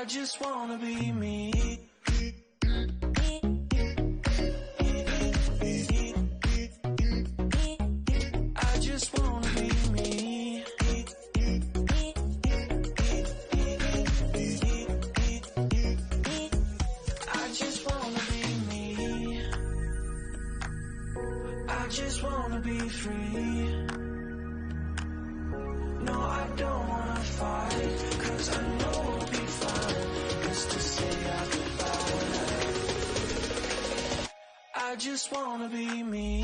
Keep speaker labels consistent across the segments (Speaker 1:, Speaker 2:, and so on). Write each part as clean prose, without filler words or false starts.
Speaker 1: I just wanna be me. I just wanna be me. I just wanna be me. I just wanna be free. No, I don't wanna fight, 'cause I know we'll be fine. Just to say our goodbye. I just wanna be me.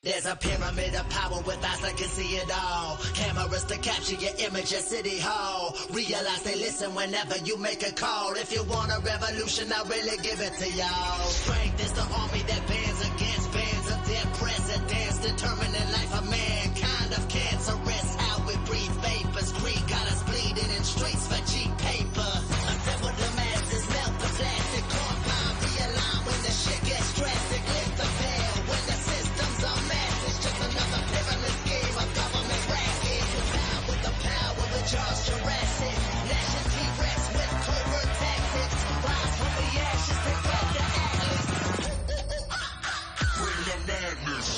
Speaker 2: There's a pyramid of power with eyes that can see it all. Cameras to capture your image at City Hall. Realize they listen whenever you make a call. If you want a revolution, I'll really give it to y'all. Strength is the army that bands against bands of dead presidents, determining life of mankind of cancerous. How we breathe vapors, greed got us bleeding in streets for cheap paper. Until the masses melt the plastic compound, realign when the shit gets drastic. Lift the veil when the systems are mad. Just another pyramid scheme, a government racket. Power with the power of Charles Jurassic. Nation T-Rex with covert tactics. Rise from the ashes, take back the atlas. Bring the madness.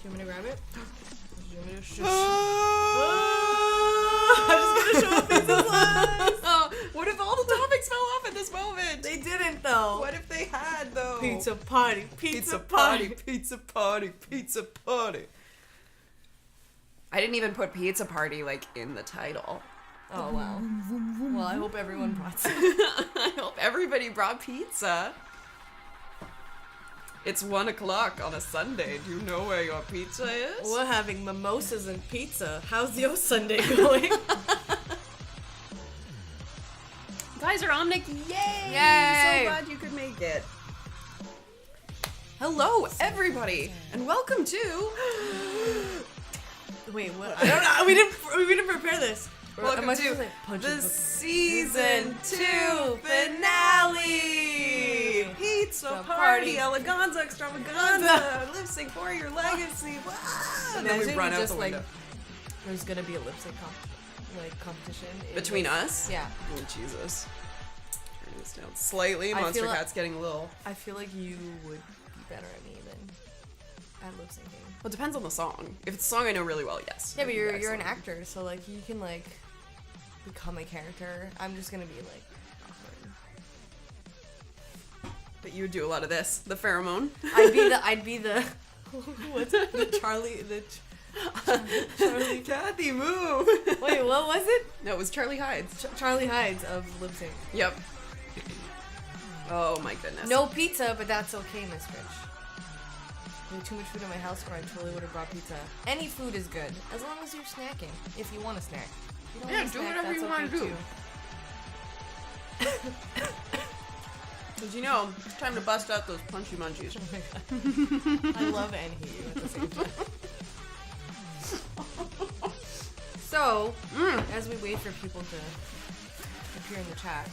Speaker 3: you want me to grab it? I'm just gonna show a pizza slice.
Speaker 4: What if all the topics fell off at this moment?
Speaker 3: They didn't though.
Speaker 4: What if they had though?
Speaker 3: Pizza party,
Speaker 4: Pizza party, pizza party, pizza party. I didn't even put pizza party like in the title.
Speaker 3: Oh wow. Well, I hope everyone brought some.
Speaker 4: I hope everybody brought pizza. It's 1:00 on a Sunday. Do you know where your pizza is?
Speaker 3: We're having mimosas and pizza. How's your Sunday going?
Speaker 4: Guys are Omnic. Yay!
Speaker 3: Yay!
Speaker 4: So glad you could make it. Hello, everybody, and welcome to.
Speaker 3: Wait, what? I don't know. We didn't prepare this.
Speaker 4: Welcome to the season 2 finale. Pizza party, eleganza, extravaganza, lip sync for your legacy. And then we run out the window.
Speaker 3: There's gonna be a lip sync competition
Speaker 4: Between us?
Speaker 3: Yeah.
Speaker 4: Oh Jesus. Turn this down slightly. Monster Cat's getting a little.
Speaker 3: I feel like you would be better at me than at lip syncing.
Speaker 4: Well, it depends on the song. If it's a song I know really well, yes.
Speaker 3: Yeah, but you're an actor, so like you can like become a character. I'm just gonna be like awkward.
Speaker 4: But you would do a lot of this. The pheromone.
Speaker 3: I'd be the what's it? The Charlie
Speaker 4: Cathy, move.
Speaker 3: Wait, what was it?
Speaker 4: No, it was Charlie Hides.
Speaker 3: Charlie Hides of lip sync.
Speaker 4: Yep. Oh my goodness.
Speaker 3: No pizza, but that's okay, Miss Rich. There's too much food in my house, or I totally would have brought pizza. Any food is good, as long as you're snacking. If you want to snack. If you don't
Speaker 4: Yeah,
Speaker 3: wanna
Speaker 4: do
Speaker 3: snack,
Speaker 4: whatever
Speaker 3: that's
Speaker 4: you want to
Speaker 3: okay,
Speaker 4: do.
Speaker 3: too.
Speaker 4: Because you know, it's time to bust out those punchy munchies.
Speaker 3: Oh my god. I love and hate you at the same time. So, as we wait for people to appear in the chat,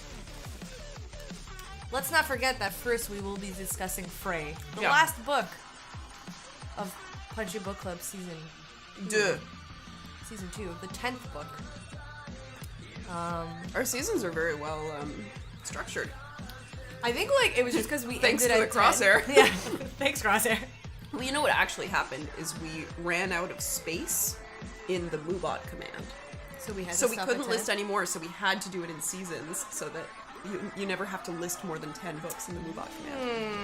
Speaker 3: let's not forget that first we will be discussing Fray, the last book of Punchy Book Club season 2, the 10th book.
Speaker 4: Our seasons are very well structured.
Speaker 3: I think like it was just because we
Speaker 4: Thanks
Speaker 3: ended
Speaker 4: to
Speaker 3: at
Speaker 4: the crosshair.
Speaker 3: 10. Yeah, thanks crosshair.
Speaker 4: Well, you know what actually happened is we ran out of space in the Moobot command.
Speaker 3: So we had
Speaker 4: So
Speaker 3: to
Speaker 4: we
Speaker 3: stop
Speaker 4: couldn't
Speaker 3: at
Speaker 4: list
Speaker 3: 10?
Speaker 4: anymore, so we had to do it in seasons so that you never have to list more than 10 books in the Moobot command.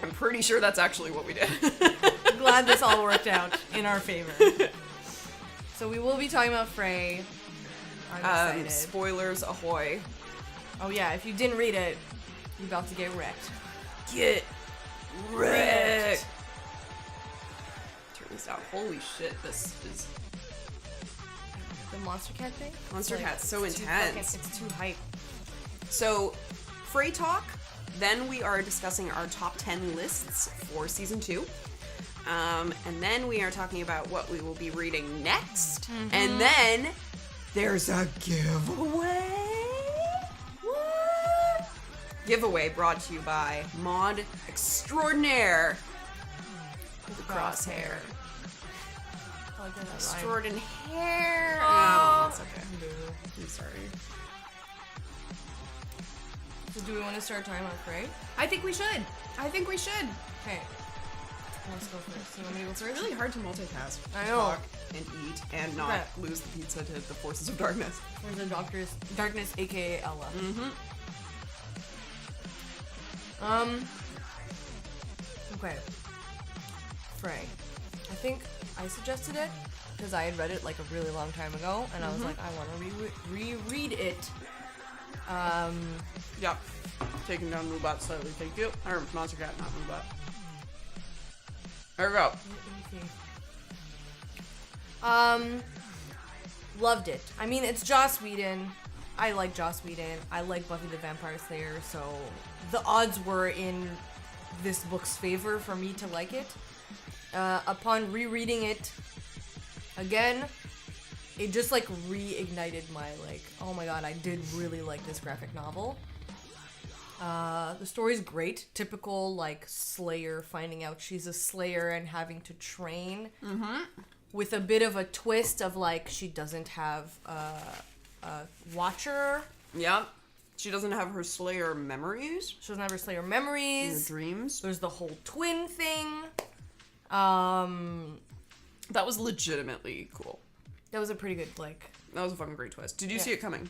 Speaker 4: I'm pretty sure that's actually what we did.
Speaker 3: Glad this all worked out in our favor. So we will be talking about Fray. I'm excited.
Speaker 4: Spoilers ahoy.
Speaker 3: Oh yeah, if you didn't read it, you're about to get wrecked.
Speaker 4: Get wrecked. Turn this down. Holy shit, this is...
Speaker 3: The Monster Cat thing?
Speaker 4: Monster
Speaker 3: Like,
Speaker 4: Cat's so
Speaker 3: it's too
Speaker 4: intense.
Speaker 3: It's too hype.
Speaker 4: So, Fray Talk, then we are discussing our top 10 lists for season 2. And then we are talking about what we will be reading next. And then there's a giveaway. What? Giveaway brought to you by Mod Extraordinaire with the crosshair.
Speaker 3: Oh, I did that rhyme.
Speaker 4: Extraordinaire.
Speaker 3: Oh.
Speaker 4: No, that's okay. I'm sorry.
Speaker 3: So do we want to start talking about Fray?
Speaker 4: I think we should.
Speaker 3: Okay. Let's go first. You want me to go
Speaker 4: It's
Speaker 3: first?
Speaker 4: really hard to multitask.
Speaker 3: I know.
Speaker 4: Talk and eat and not
Speaker 3: Okay.
Speaker 4: lose the pizza to the forces of darkness.
Speaker 3: There's the Darkness, aka Ella. Okay. Fray. I think I suggested it because I had read it like a really long time ago, and I was like, I want to reread it.
Speaker 4: Yep. Taking down Moobot slightly, thank you. Or Monster Cat, not Moobot. There we go.
Speaker 3: Loved it. I mean, it's Joss Whedon. I like Joss Whedon. I like Buffy the Vampire Slayer, so the odds were in this book's favor for me to like it. Upon rereading it again, it just like reignited my like, oh my god, I did really like this graphic novel. The story's great. Typical like Slayer finding out she's a Slayer and having to train. With a bit of a twist of like she doesn't have a watcher.
Speaker 4: Yep. She doesn't have her Slayer memories.
Speaker 3: She doesn't have her Slayer
Speaker 4: In
Speaker 3: memories.
Speaker 4: her dreams.
Speaker 3: There's the whole twin thing.
Speaker 4: That was legitimately cool.
Speaker 3: That was a pretty good, like...
Speaker 4: That was a fucking great twist. Did you see it coming?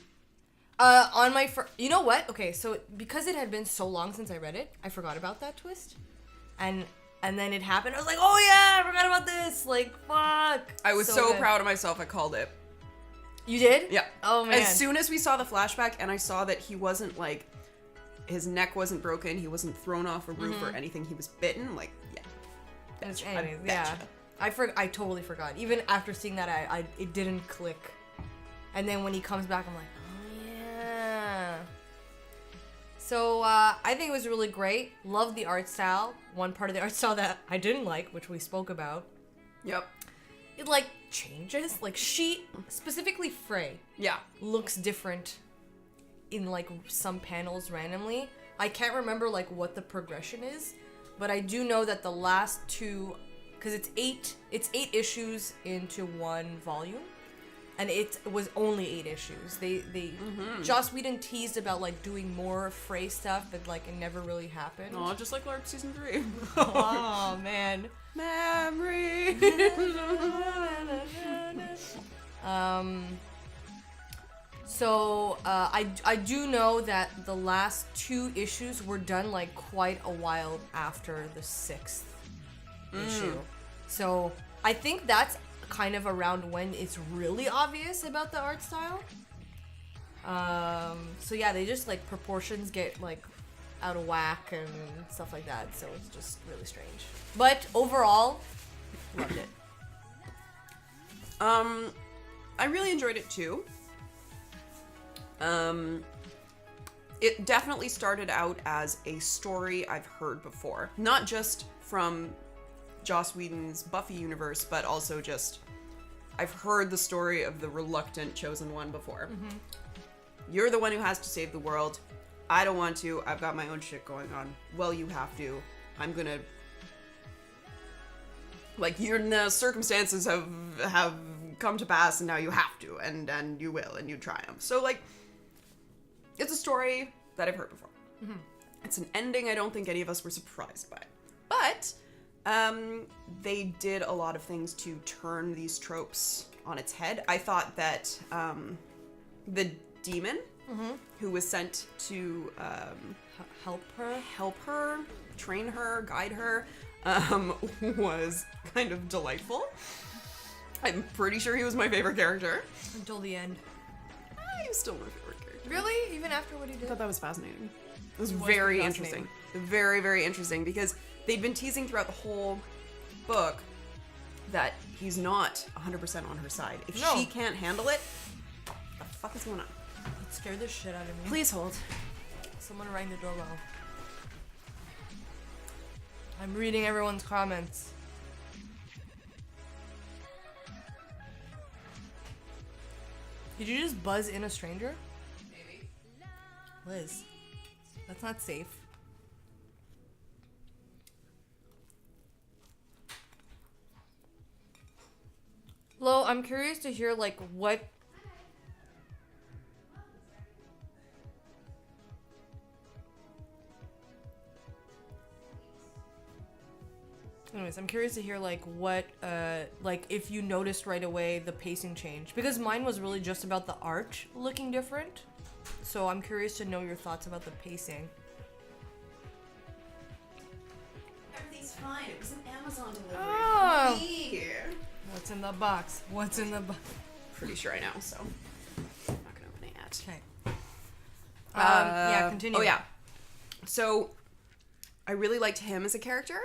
Speaker 3: On my you know what? Okay, so because it had been so long since I read it, I forgot about that twist. And then it happened. I was like, oh yeah, I forgot about this. Like, fuck.
Speaker 4: I was so
Speaker 3: good.
Speaker 4: proud of myself. I called it.
Speaker 3: You did?
Speaker 4: Yeah.
Speaker 3: Oh man.
Speaker 4: As soon as we saw the flashback and I saw that he wasn't like, his neck wasn't broken, he wasn't thrown off a roof or anything, he was bitten, like, yeah. Betcha.
Speaker 3: Anyways,
Speaker 4: I
Speaker 3: yeah.
Speaker 4: betcha.
Speaker 3: I totally forgot. Even after seeing that, it didn't click. And then when he comes back, I'm like, oh yeah. So I think it was really great. Loved the art style. One part of the art style that I didn't like, which we spoke about.
Speaker 4: Yep.
Speaker 3: It like changes. Like she, specifically Fray,
Speaker 4: Yeah.
Speaker 3: looks different in like some panels randomly. I can't remember like what the progression is, but I do know that the last two, because it's eight issues into one volume, and it was only 8 issues. They Joss Whedon teased about like doing more Fray stuff, but like it never really happened.
Speaker 4: Oh, just like LARP season 3.
Speaker 3: Oh man.
Speaker 4: Memory.
Speaker 3: So I do know that the last 2 issues were done like quite a while after the 6th issue. So I think that's kind of around when it's really obvious about the art style. So yeah, they just like proportions get like out of whack and stuff like that. So it's just really strange. But overall, loved it.
Speaker 4: I really enjoyed it too. It definitely started out as a story I've heard before. Not just from Joss Whedon's Buffy universe, but also just I've heard the story of the reluctant chosen one before. Mm-hmm. You're the one who has to save the world. I don't want to. I've got my own shit going on. Well, you have to. I'm gonna... Like, the circumstances have come to pass, and now you have to, and you will, and you triumph. So, like, it's a story that I've heard before. Mm-hmm. It's an ending I don't think any of us were surprised by. But they did a lot of things to turn these tropes on its head. I thought that the demon who was sent to
Speaker 3: Help her,
Speaker 4: train her, guide her, was kind of delightful. I'm pretty sure he was my favorite character.
Speaker 3: until the end.
Speaker 4: He was still my favorite character.
Speaker 3: Really? Even after what he
Speaker 4: I
Speaker 3: did?
Speaker 4: thought that was fascinating. It was very interesting. Very, very interesting, because they'd been teasing throughout the whole book that he's not 100% on her side. If she can't handle it, what the fuck is going on?
Speaker 3: It scared the shit out of me.
Speaker 4: Please hold.
Speaker 3: Someone rang the doorbell. I'm reading everyone's comments. Did you just buzz in a stranger?
Speaker 4: Maybe.
Speaker 3: Liz, that's not safe. Lo, I'm curious to hear, like, what... Anyways, I'm curious to hear, like, what, like, if you noticed right away the pacing change. Because mine was really just about the art looking different. So I'm curious to know your thoughts about the pacing.
Speaker 4: Everything's fine. It was an Amazon delivery.
Speaker 3: Oh.
Speaker 4: Here.
Speaker 3: What's in the box? What's in the box?
Speaker 4: Pretty sure I know, so I'm not gonna open it yet.
Speaker 3: Okay. Yeah, continue.
Speaker 4: Oh yeah. So I really liked him as a character.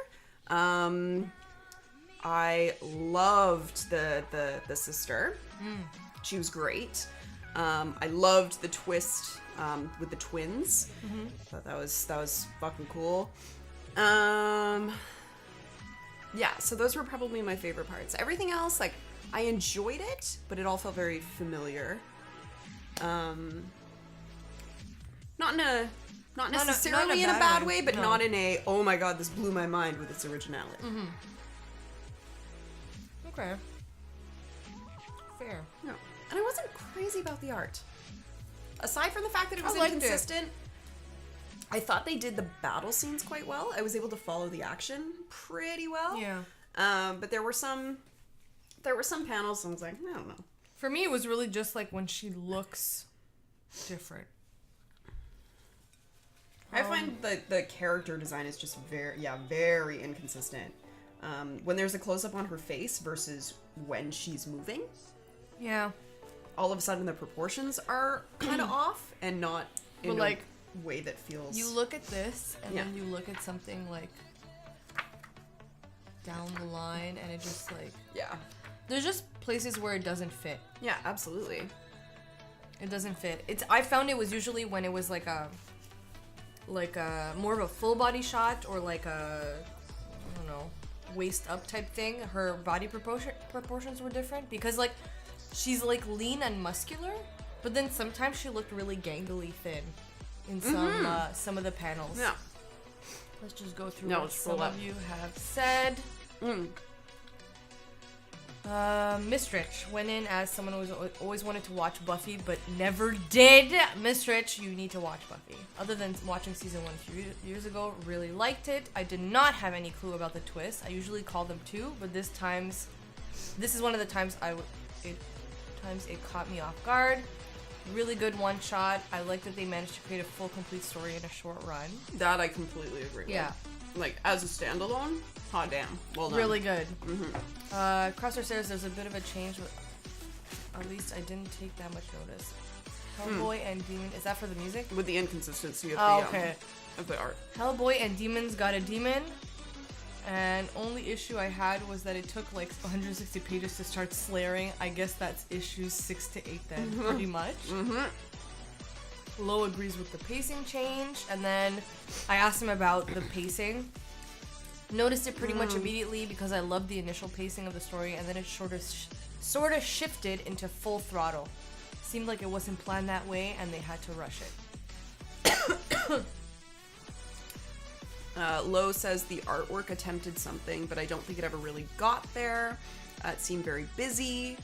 Speaker 4: I loved the sister. She was great. I loved the twist with the twins. Thought that was fucking cool. Yeah, so those were probably my favorite parts. Everything else, like, I enjoyed it, but it all felt very familiar. Not necessarily in a bad way, but not in a, oh my god, this blew my mind with its originality.
Speaker 3: Okay. Fair.
Speaker 4: No. And I wasn't crazy about the art. Aside from the fact that it was
Speaker 3: I liked
Speaker 4: inconsistent, I thought they did the battle scenes quite well. I was able to follow the action pretty well.
Speaker 3: Yeah.
Speaker 4: But there were some panels, and I was like, I don't know.
Speaker 3: For me, it was really just like when she looks different.
Speaker 4: I find the character design is just very inconsistent. When there's a close-up on her face versus when she's moving,
Speaker 3: Yeah.
Speaker 4: all of a sudden the proportions are kind of off and not in
Speaker 3: But,
Speaker 4: a
Speaker 3: like,
Speaker 4: way that feels...
Speaker 3: You look at this, and
Speaker 4: Yeah.
Speaker 3: then you look at something like down the line, and it just like
Speaker 4: Yeah.
Speaker 3: there's just places where it doesn't fit.
Speaker 4: Yeah, absolutely.
Speaker 3: It doesn't fit. I found it was usually when it was like a more of a full body shot or like a, I don't know, waist up type thing. Her body proportions were different because like she's like lean and muscular, but then sometimes she looked really gangly thin in some of the panels.
Speaker 4: Yeah.
Speaker 3: Let's just go through
Speaker 4: No,
Speaker 3: what
Speaker 4: let's
Speaker 3: some
Speaker 4: roll up.
Speaker 3: of you have said. Miss Rich went in as someone who always wanted to watch Buffy but never did. Miss Rich, you need to watch Buffy. Other than watching season 1 a few years ago, really liked it. I did not have any clue about the twist. I usually call them two, but this is one of the times it caught me off guard. Really good one shot. I like that they managed to create a full complete story in a short run.
Speaker 4: That I completely agree
Speaker 3: Yeah.
Speaker 4: with. Like, as a standalone, hot damn. Well done.
Speaker 3: Really good. Crosshair says there's a bit of a change, but at least I didn't take that much notice. Hellboy and Demon. Is that for the music?
Speaker 4: With the inconsistency of
Speaker 3: Oh,
Speaker 4: the art.
Speaker 3: Hellboy and Demons got a demon. And only issue I had was that it took like 160 pages to start slayering. I guess that's issues 6 to 8 then, pretty much. Lo agrees with the pacing change. And then I asked him about the pacing. Noticed it pretty much immediately because I loved the initial pacing of the story. And then it sort of shifted into full throttle. Seemed like it wasn't planned that way and they had to rush it.
Speaker 4: Lo says the artwork attempted something, but I don't think it ever really got there. It seemed very busy.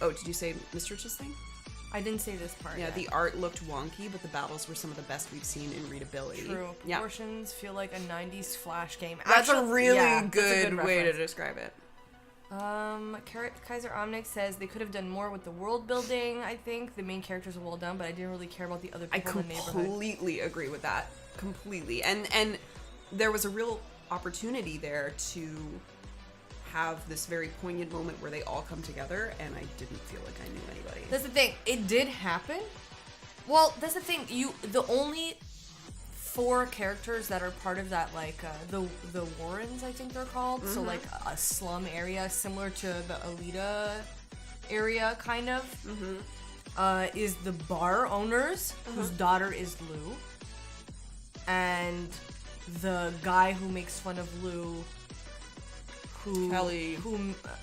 Speaker 4: Did you say Mr. Rich's thing?
Speaker 3: I didn't say this part.
Speaker 4: Yeah,
Speaker 3: yet.
Speaker 4: the art looked wonky, but the battles were some of the best we've seen in readability.
Speaker 3: True.
Speaker 4: Yeah.
Speaker 3: Proportions feel like a 90s Flash game.
Speaker 4: That's a
Speaker 3: Actually,
Speaker 4: really
Speaker 3: yeah, that's a
Speaker 4: good way to
Speaker 3: reference.
Speaker 4: describe it.
Speaker 3: Kaiser Omnic says they could have done more with the world building, I think. The main characters are well done, but I didn't really care about the other
Speaker 4: I
Speaker 3: people in the neighborhood.
Speaker 4: completely agree with that. Completely. And there was a real opportunity there to have this very poignant moment where they all come together, and I didn't feel like I knew anybody.
Speaker 3: That's the thing. It did happen. Well, that's the thing. The only 4 characters that are part of that, like, the Warrens, I think they're called. So, like, a slum area similar to the Alita area, kind of. Is the bar owners, whose daughter is Lou. And the guy who makes fun of Lou,
Speaker 4: Kelly.
Speaker 3: who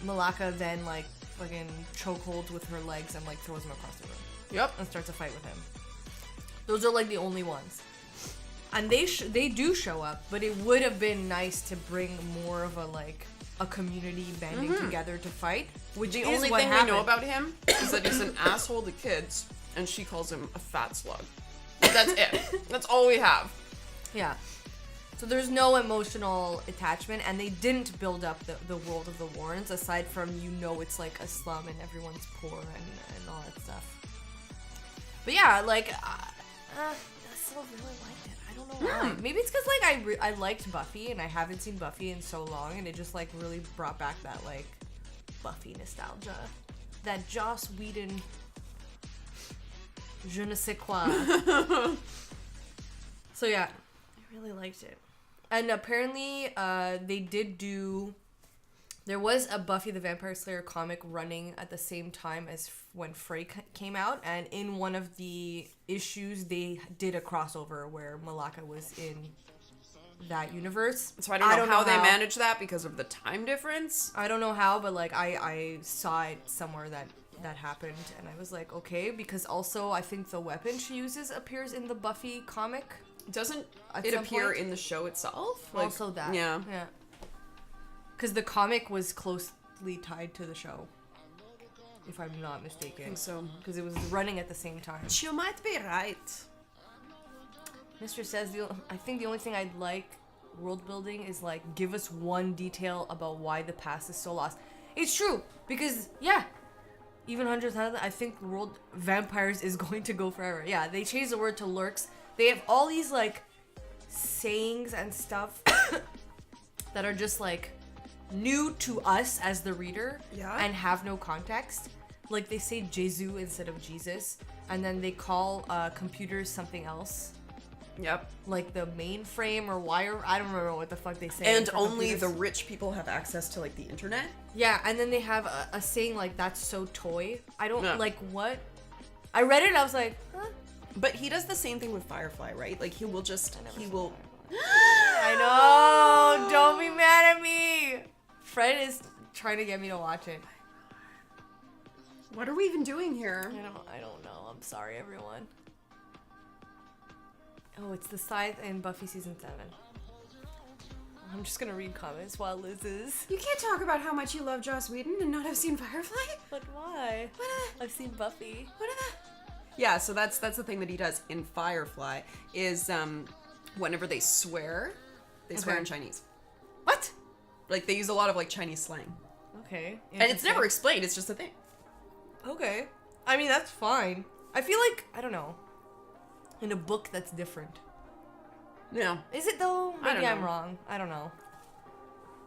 Speaker 3: Malaka then like fucking chokeholds with her legs and like throws him across the room.
Speaker 4: Yep.
Speaker 3: And starts a fight with him. Those are like the only ones. And they do show up, but it would have been nice to bring more of a community banding together to fight. Which
Speaker 4: The
Speaker 3: is
Speaker 4: only
Speaker 3: what
Speaker 4: thing
Speaker 3: happened.
Speaker 4: we know about him is that he's an asshole to kids, and she calls him a fat slug. That's it. That's all we have.
Speaker 3: Yeah. So there's no emotional attachment, and they didn't build up the world of the Warrens, aside from, it's like a slum and everyone's poor and all that stuff. But yeah, like, I still really liked it. I don't know why. Maybe it's because, like, I liked Buffy, and I haven't seen Buffy in so long, and it just, like, really brought back that, like, Buffy nostalgia. That Joss Whedon je ne sais quoi. So yeah, I really liked it. And apparently, there was a Buffy the Vampire Slayer comic running at the same time as when Fray came out, and in one of the issues, they did a crossover where Malaka was in that universe.
Speaker 4: So I don't know how they managed that because of the time difference.
Speaker 3: I don't know how, but like I saw it somewhere that happened, and I was like, okay, because also I think the weapon she uses appears in the Buffy comic.
Speaker 4: Doesn't
Speaker 3: At
Speaker 4: it
Speaker 3: some
Speaker 4: appear
Speaker 3: point?
Speaker 4: in the show itself?
Speaker 3: Also that.
Speaker 4: Yeah.
Speaker 3: Yeah. Because the comic was closely tied to the show, if I'm not mistaken.
Speaker 4: I think so.
Speaker 3: Because it was running at the same time.
Speaker 4: You might be right.
Speaker 3: Mr. says, I think the only thing I'd like world building is like, give us one detail about why the past is so lost. It's true, because, yeah, even hundreds of I think world vampires is going to go forever. Yeah, they changed the word to lurks. They have all these, like, sayings and stuff that are just, like, new to us as the reader and have no context. Like, they say Jesu instead of Jesus, and then they call computers something else.
Speaker 4: Yep.
Speaker 3: Like the mainframe or wire. I don't remember what the fuck they say.
Speaker 4: And only the rich people have access to, like, the internet.
Speaker 3: Yeah, and then they have a saying like, that's so toy. I don't, like, what? I read it and I was like, huh?
Speaker 4: But he does the same thing with Firefly, right? Like, he will just,
Speaker 3: I know! Don't be mad at me! Fred is trying to get me to watch it.
Speaker 4: What are we even doing here?
Speaker 3: I don't know. I'm sorry, everyone. Oh, it's the Scythe in Buffy Season 7. I'm just gonna read comments while Liz is.
Speaker 4: You can't talk about how much you love Joss Whedon and not have seen Firefly.
Speaker 3: But why? I've seen Buffy.
Speaker 4: Yeah, so that's the thing that he does in Firefly is whenever they swear in Chinese.
Speaker 3: What?
Speaker 4: Like, they use a lot of, like, Chinese slang.
Speaker 3: Okay.
Speaker 4: And it's never explained, it's just a thing.
Speaker 3: Okay. I mean, that's fine. I feel like, I don't know, in a book that's different.
Speaker 4: Yeah.
Speaker 3: Is it though? Maybe
Speaker 4: I don't know.
Speaker 3: I'm wrong. I don't know.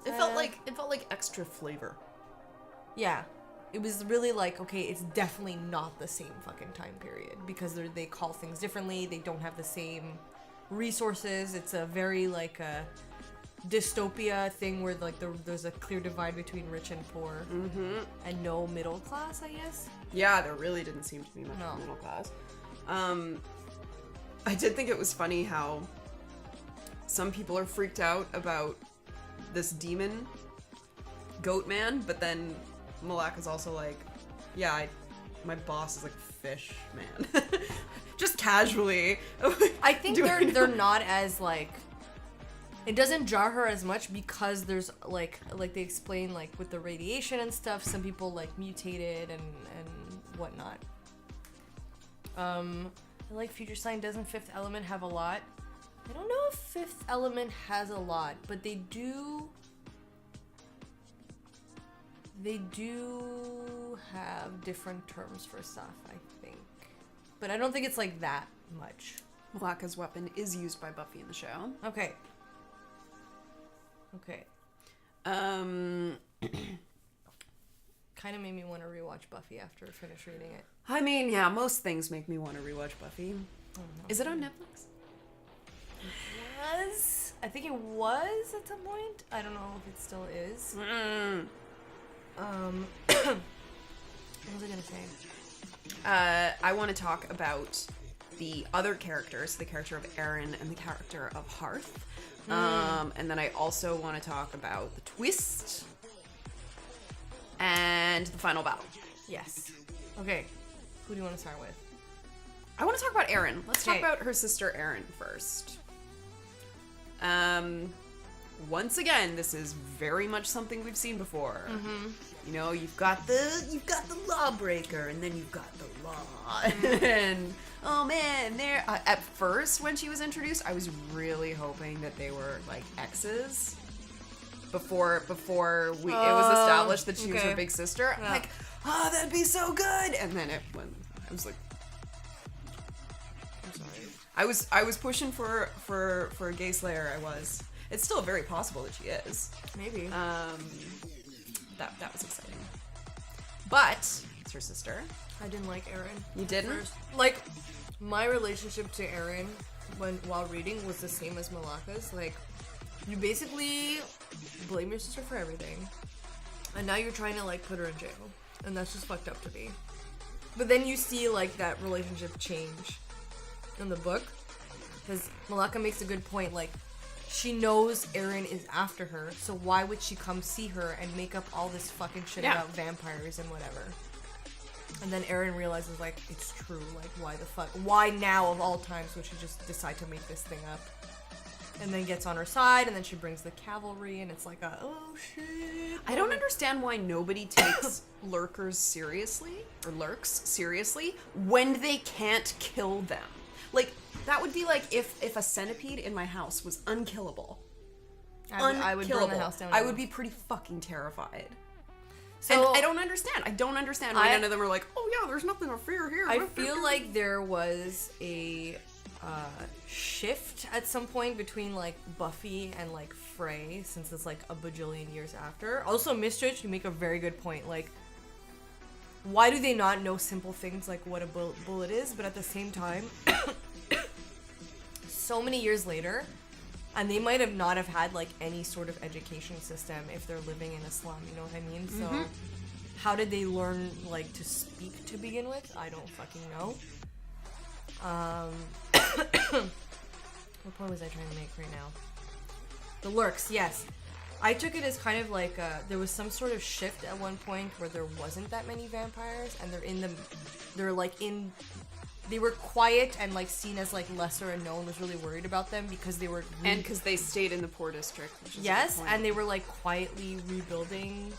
Speaker 4: It felt like extra flavor.
Speaker 3: Yeah. It was really like, okay, it's definitely not the same fucking time period because they call things differently. They don't have the same resources. It's a very like a dystopia thing where like there's a clear divide between rich and poor and no middle class, I guess.
Speaker 4: Yeah, there really didn't seem to be much of a middle class. I did think it was funny how some people are freaked out about this demon goat man, but then Malak is also like, yeah, my boss is like fish man. Just casually.
Speaker 3: I think they're not as like, it doesn't jar her as much because there's like they explain like with the radiation and stuff, some people like mutated and whatnot. I like Future Sign. Doesn't Fifth Element have a lot? I don't know if Fifth Element has a lot, but they do have different terms for stuff, I think. But I don't think it's like that much.
Speaker 4: Malaka's weapon is used by Buffy in the show.
Speaker 3: Okay. Kind of made me want to rewatch Buffy after I finished reading it.
Speaker 4: I mean, yeah, most things make me want to rewatch Buffy.
Speaker 3: Oh, no.
Speaker 4: Is it on Netflix?
Speaker 3: I think it was at some point. I don't know if it still is. What was I gonna say?
Speaker 4: I want to talk about the other characters, the character of Aaron and the character of Hearth. And then I also want to talk about the twist and the final battle.
Speaker 3: Yes. Okay. Who do you want to start with?
Speaker 4: I want to talk about Aaron. Let's talk about her sister Aaron first. Once again, this is very much something we've seen before. You know, you've got the lawbreaker, and then you've got the law. And oh man, at first when she was introduced, I was really hoping that they were like exes. Before it was established that she was her big sister. I'm like, oh, that'd be so good. And then I was like, I'm sorry. I was pushing for a gay slayer. I was. It's still very possible that she is.
Speaker 3: Maybe.
Speaker 4: That was exciting. But it's her sister.
Speaker 3: I didn't like Aaron.
Speaker 4: You didn't?
Speaker 3: Like, my relationship to Aaron while reading was the same as Malaka's. Like, you basically blame your sister for everything, and now you're trying to like put her in jail, and that's just fucked up to me. But then you see like that relationship change in the book, because Malaka makes a good point. Like, she knows Aaron is after her, so why would she come see her and make up all this fucking shit about vampires and whatever? And then Aaron realizes, like, it's true. Like, why the fuck? Why now of all times would she just decide to make this thing up? And then gets on her side, and then she brings the cavalry, and it's like oh shit.
Speaker 4: I don't understand why nobody takes lurkers seriously, or lurks seriously, when they can't kill them. Like, that would be like if a centipede in my house was unkillable.
Speaker 3: I would burn the
Speaker 4: unkillable.
Speaker 3: house down
Speaker 4: I
Speaker 3: and
Speaker 4: would
Speaker 3: leave.
Speaker 4: be pretty fucking terrified.
Speaker 3: So
Speaker 4: And I don't understand. I don't understand why none of them are like, oh yeah, there's nothing to fear here.
Speaker 3: I feel like there was a shift at some point between like Buffy and like Fray, since it's like a bajillion years after. Also, Mistress, you make a very good point. Like, why do they not know simple things like what a bullet is? But at the same time, so many years later, and they might have not have had like any sort of education system if they're living in a slum. You know what I mean? So, how did they learn like to speak to begin with? I don't fucking know. What point was I trying to make right now? The lurks, yes. I took it as kind of like there was some sort of shift at one point where there wasn't that many vampires, and they were quiet and like seen as like lesser, and no one was really worried about them because they were
Speaker 4: and because they stayed in the poor district. Which is
Speaker 3: yes, and they were like quietly rebuilding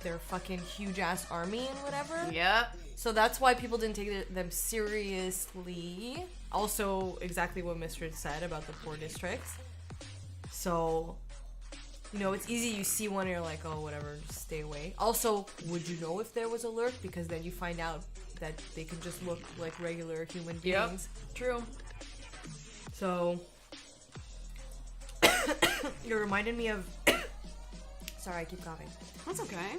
Speaker 3: their fucking huge ass army and whatever.
Speaker 4: Yep.
Speaker 3: So that's why people didn't take them seriously. Also, exactly what Mr. said about the poor districts. So, you know, it's easy. You see one and you're like, oh, whatever, just stay away. Also, would you know if there was a lurk? Because then you find out that they can just look like regular human beings.
Speaker 4: Yep. True.
Speaker 3: So, it reminded me of... Sorry, I keep coughing.
Speaker 4: That's okay.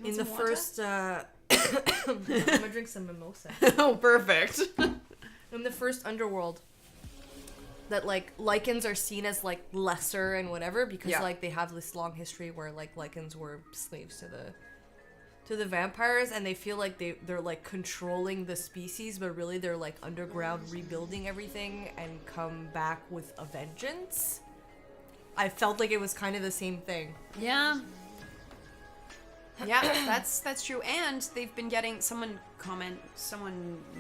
Speaker 3: In the first... I'm gonna drink some mimosa.
Speaker 4: Oh, perfect.
Speaker 3: In the first Underworld, that like lycans are seen as like lesser and whatever because like they have this long history where like lycans were slaves to the vampires, and they feel like they're like controlling the species, but really they're like underground rebuilding everything and come back with a vengeance. I felt like it was kind of the same thing.
Speaker 4: Yeah. Yeah, that's true. And they've been getting someone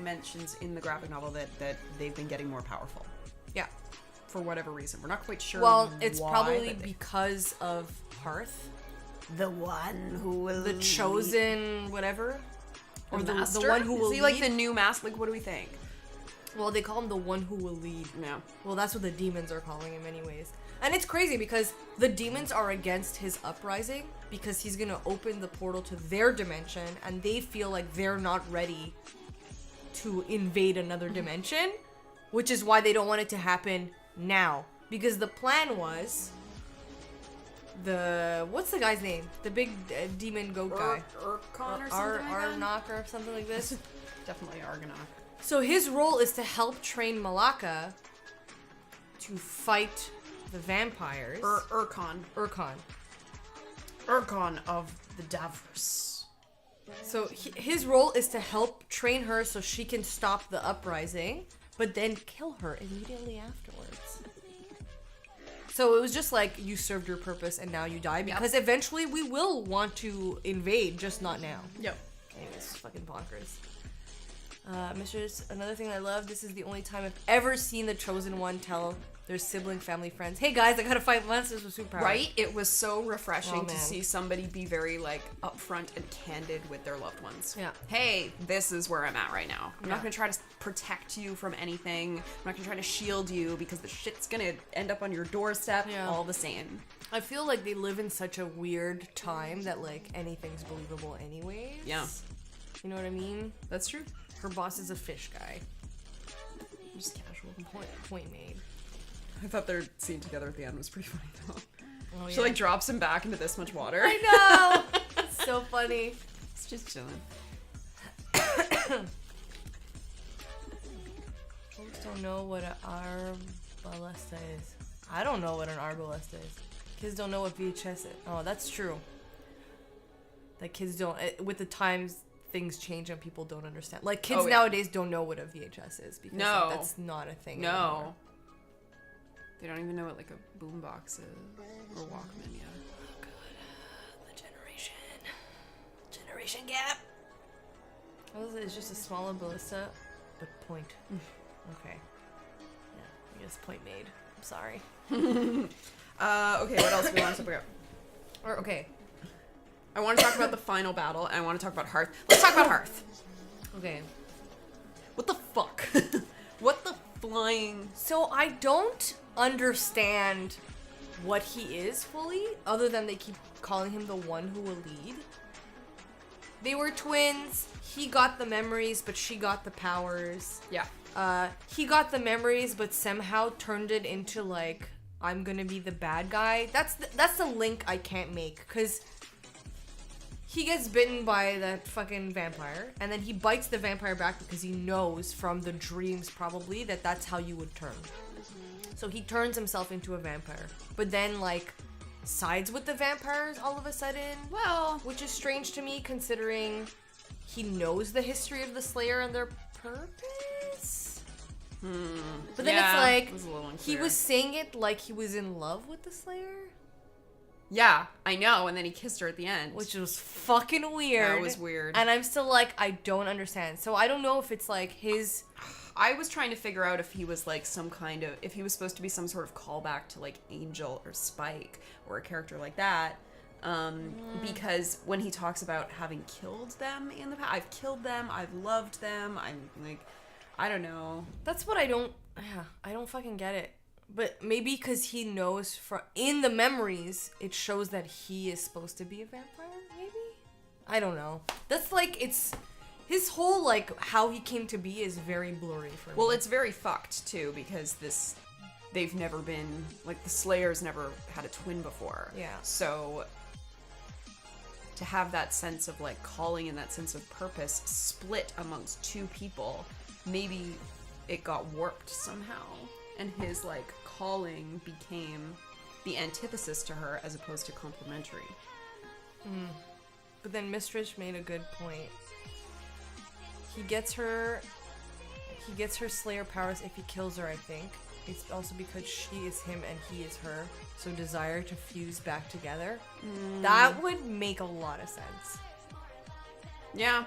Speaker 4: mentions in the graphic novel that they've been getting more powerful.
Speaker 3: Yeah.
Speaker 4: For whatever reason. We're not quite sure.
Speaker 3: Well, it's
Speaker 4: why,
Speaker 3: probably because of Hearth.
Speaker 4: the one who will
Speaker 3: The chosen whatever. Or the one who will
Speaker 4: lead. Is he like the new master? Like, what do we think?
Speaker 3: Well, they call him the one who will lead.
Speaker 4: No.
Speaker 3: Well, that's what the demons are calling him anyways. And it's crazy because the demons are against his uprising because he's going to open the portal to their dimension, and they feel like they're not ready to invade another dimension, which is why they don't want it to happen now. Because the plan was what's the guy's name? The big demon goat guy.
Speaker 4: Urkon or something like that?
Speaker 3: Arnok or something like this.
Speaker 4: Definitely Argonaut.
Speaker 3: So his role is to help train Malaka to fight the vampires.
Speaker 4: Urkon. Urkon of the Davros.
Speaker 3: So his role is to help train her so she can stop the uprising, but then kill her immediately afterwards. So it was just like, you served your purpose and now you die, because eventually we will want to invade, just not now.
Speaker 4: Yep.
Speaker 3: Anyways, fucking bonkers. Mistress, another thing I love, this is the only time I've ever seen the Chosen One tell their sibling, family, friends, hey guys, I gotta fight monsters with superpowers.
Speaker 4: Right? It was so refreshing to
Speaker 3: man.
Speaker 4: see somebody be very, like, upfront and candid with their loved ones.
Speaker 3: Yeah.
Speaker 4: Hey, this is where I'm at right now. I'm
Speaker 3: Yeah.
Speaker 4: not gonna try to protect you from anything. I'm not gonna try to shield you because the shit's gonna end up on your doorstep all the same.
Speaker 3: I feel like they live in such a weird time that, like, anything's believable anyways.
Speaker 4: Yeah.
Speaker 3: You know what I mean?
Speaker 4: That's true.
Speaker 3: Her boss is a fish guy.
Speaker 4: Just casual.
Speaker 3: Point made.
Speaker 4: I thought their scene together at the end was pretty funny though.
Speaker 3: Oh,
Speaker 4: She like drops him back into this much water.
Speaker 3: I know! It's so funny.
Speaker 4: It's just chilling.
Speaker 3: Folks don't know what an arbalesta is. I don't know what an arbalesta is. Kids don't know what VHS is. Oh, that's true. That kids don't... with the times, things change and people don't understand. Like, kids nowadays don't know what a VHS is because like, that's not a thing anymore.
Speaker 4: They don't even know what like a boombox is or Walkman yet.
Speaker 3: Oh god, the generation gap. What is it? It's just a smaller ballista, but point. Okay. Yeah, I guess point made. I'm sorry.
Speaker 4: Okay, what else do we want to talk about?
Speaker 3: Or okay.
Speaker 4: I want to talk about the final battle, and I want to talk about Hearth. Let's talk about Hearth.
Speaker 3: Okay.
Speaker 4: What the fuck? What the flying...
Speaker 3: So I don't understand what he is fully, other than they keep calling him the one who will lead. They were twins. He got the memories, but she got the powers.
Speaker 4: Yeah.
Speaker 3: He got the memories, but somehow turned it into like, I'm gonna be the bad guy. That's the link I can't make, because he gets bitten by that fucking vampire, and then he bites the vampire back because he knows from the dreams probably that that's how you would turn. So he turns himself into a vampire, but then like sides with the vampires all of a sudden.
Speaker 4: Well,
Speaker 3: Which is strange to me considering he knows the history of the Slayer and their purpose. But then
Speaker 4: Yeah,
Speaker 3: it's
Speaker 4: it was a
Speaker 3: like
Speaker 4: little
Speaker 3: he
Speaker 4: unclear.
Speaker 3: was saying it like he was in love with the Slayer,
Speaker 4: yeah, I know. And then he kissed her at the end.
Speaker 3: which was fucking weird.
Speaker 4: That was weird.
Speaker 3: And I'm still like, I don't understand. So I don't know if it's like his...
Speaker 4: I was trying to figure out if he was like some kind of, if he was supposed to be some sort of callback to like Angel or Spike or a character like that. Because when he talks about having killed them in the past, I've killed them, I've loved them, I'm like, I don't know.
Speaker 3: That's what I don't fucking get it. But maybe because he knows in the memories, it shows that he is supposed to be a vampire, maybe? I don't know. That's like, it's... His whole, like, how he came to be is very blurry for me.
Speaker 4: Well, it's very fucked too, because they've never been, like, the Slayers never had a twin before.
Speaker 3: Yeah.
Speaker 4: So, to have that sense of, like, calling and that sense of purpose split amongst two people, maybe it got warped somehow. And his, like, calling became the antithesis to her as opposed to complementary.
Speaker 3: But then Mistress made a good point. He gets her Slayer powers if he kills her, I think. It's also because she is him and he is her. So desire to fuse back together. That would make a lot of sense.
Speaker 4: Yeah.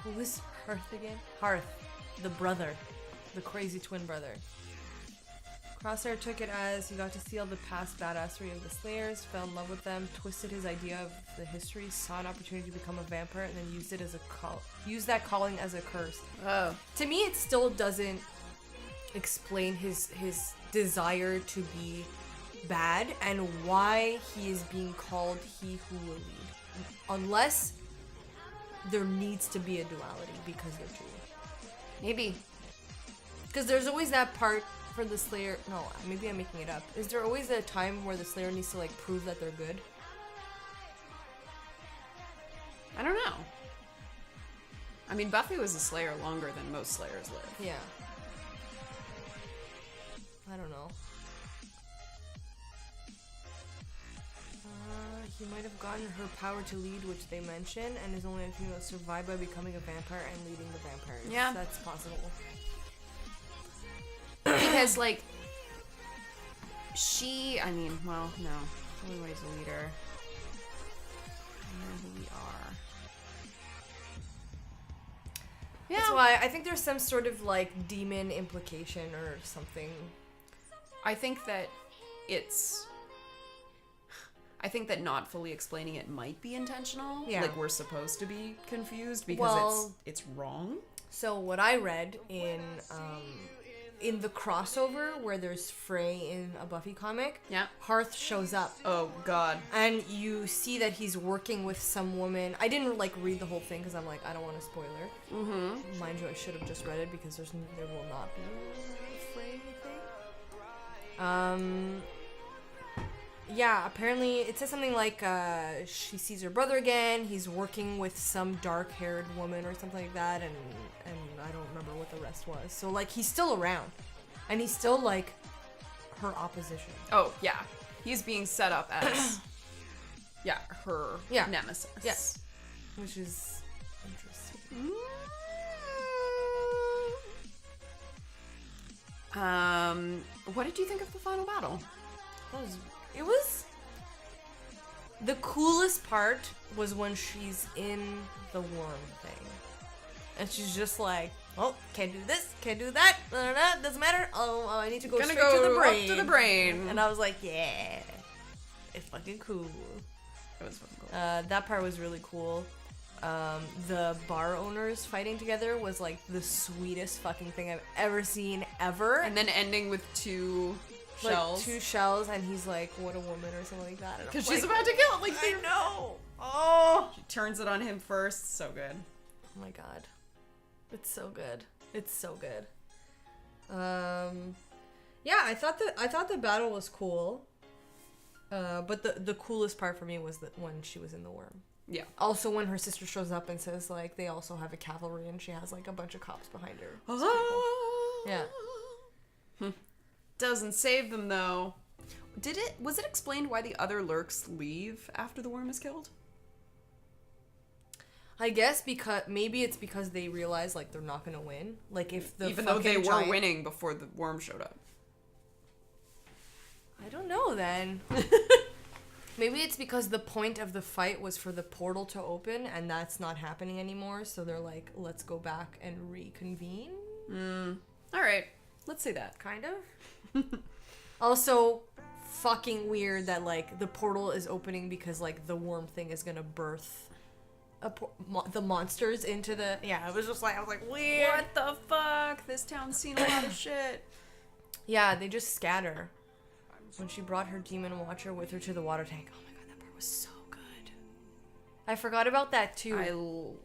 Speaker 3: Who is Hearth again? Hearth. The brother. The crazy twin brother. Crosshair took it as he got to see all the past badassery of the Slayers, fell in love with them, twisted his idea of the history, saw an opportunity to become a vampire, and then used it as used that calling as a curse.
Speaker 4: Oh.
Speaker 3: To me, it still doesn't explain his desire to be bad and why he is being called he who will lead. Unless there needs to be a duality because they're two.
Speaker 4: Maybe.
Speaker 3: Because there's always that part for the Slayer. No, maybe I'm making it up. Is there always a time where the Slayer needs to like prove that they're good?
Speaker 4: I don't know. I mean, Buffy was a Slayer longer than most Slayers live.
Speaker 3: Yeah. I don't know. He might have gotten her power to lead, which they mention, and is only a female survived by becoming a vampire and leading the vampires.
Speaker 4: Yeah.
Speaker 3: That's possible.
Speaker 4: Because, like, I mean, well, no. Only way is a leader. I know who we are. Yeah.
Speaker 3: That's why I think there's some sort of like demon implication or something.
Speaker 4: I think that not fully explaining it might be intentional.
Speaker 3: Yeah.
Speaker 4: Like, we're supposed to be confused because it's wrong.
Speaker 3: So what I read in the crossover where there's Fray in a Buffy comic,
Speaker 4: Yeah.
Speaker 3: Hearth shows up.
Speaker 4: Oh, God.
Speaker 3: And you see that he's working with some woman. I didn't like read the whole thing because I'm like, I don't want to spoil her. Mm-hmm. Mind you, I should have just read it because there will not be a Fray thing. Yeah, apparently it says something like she sees her brother again. He's working with some dark-haired woman or something like that, and I don't remember what the rest was. So like he's still around, and he's still like her opposition.
Speaker 4: Oh, yeah. He's being set up as, her nemesis.
Speaker 3: Yes, which is interesting.
Speaker 4: What did you think of the final battle?
Speaker 3: It was the coolest part was when she's in the worm thing, and she's just like, "Oh, can't do this, can't do that, doesn't matter. Oh, I need to go straight to the brain."
Speaker 4: Up to the brain.
Speaker 3: And I was like, "Yeah, it's fucking cool."
Speaker 4: It was fucking cool.
Speaker 3: That part was really cool. the bar owners fighting together was like the sweetest fucking thing I've ever seen ever.
Speaker 4: And then ending with two shells.
Speaker 3: Like 2 shells, and he's like, "What a woman," or something like that.
Speaker 4: Because she's about to kill it. Like,
Speaker 3: I know. Oh,
Speaker 4: she turns it on him first. So good.
Speaker 3: oh my god, it's so good. It's so good. Yeah, I thought the battle was cool. But the coolest part for me was that when she was in the worm.
Speaker 4: Yeah.
Speaker 3: Also, when her sister shows up and says, like, they also have a cavalry, and she has, like, a bunch of cops behind her. It's pretty cool. Yeah.
Speaker 4: Doesn't save them, though. Was it explained why the other lurks leave after the worm is killed?
Speaker 3: I guess maybe it's because they realize, like, they're not gonna win. Like, if the
Speaker 4: Even though they
Speaker 3: giant...
Speaker 4: were winning before the worm showed up.
Speaker 3: I don't know, then. Maybe it's because the point of the fight was for the portal to open, and that's not happening anymore, so they're like, let's go back and reconvene?
Speaker 4: Alright, let's say that.
Speaker 3: Kind of. Also, fucking weird that, like, the portal is opening because, like, the worm thing is gonna birth the monsters into the... Yeah, it was just like, I was like, weird.
Speaker 4: What the fuck? This town's seen a lot of shit.
Speaker 3: Yeah, they just scatter. When she brought her demon watcher with her to the water tank. Oh my god, that part was so good. I forgot about that too.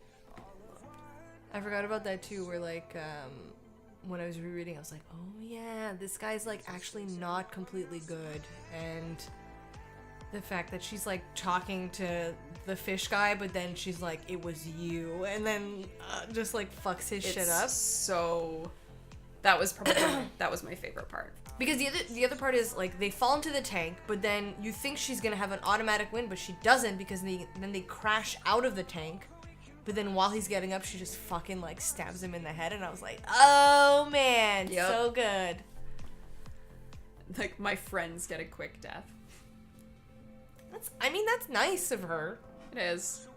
Speaker 3: I forgot about that too, where like, when I was rereading, I was like, oh yeah, this guy's like actually not completely good. And the fact that she's like talking to the fish guy, but then she's like, it was you. And then just like fucks his shit up.
Speaker 4: So that was probably, that was my favorite part.
Speaker 3: Because the other part is, like, they fall into the tank, but then you think she's gonna have an automatic win, but she doesn't, because then they crash out of the tank. But then while he's getting up, she just fucking, like, stabs him in the head, and I was like, oh, man,
Speaker 4: Yep.
Speaker 3: so good.
Speaker 4: Like, my friends get a quick death.
Speaker 3: That's nice of her.
Speaker 4: It is.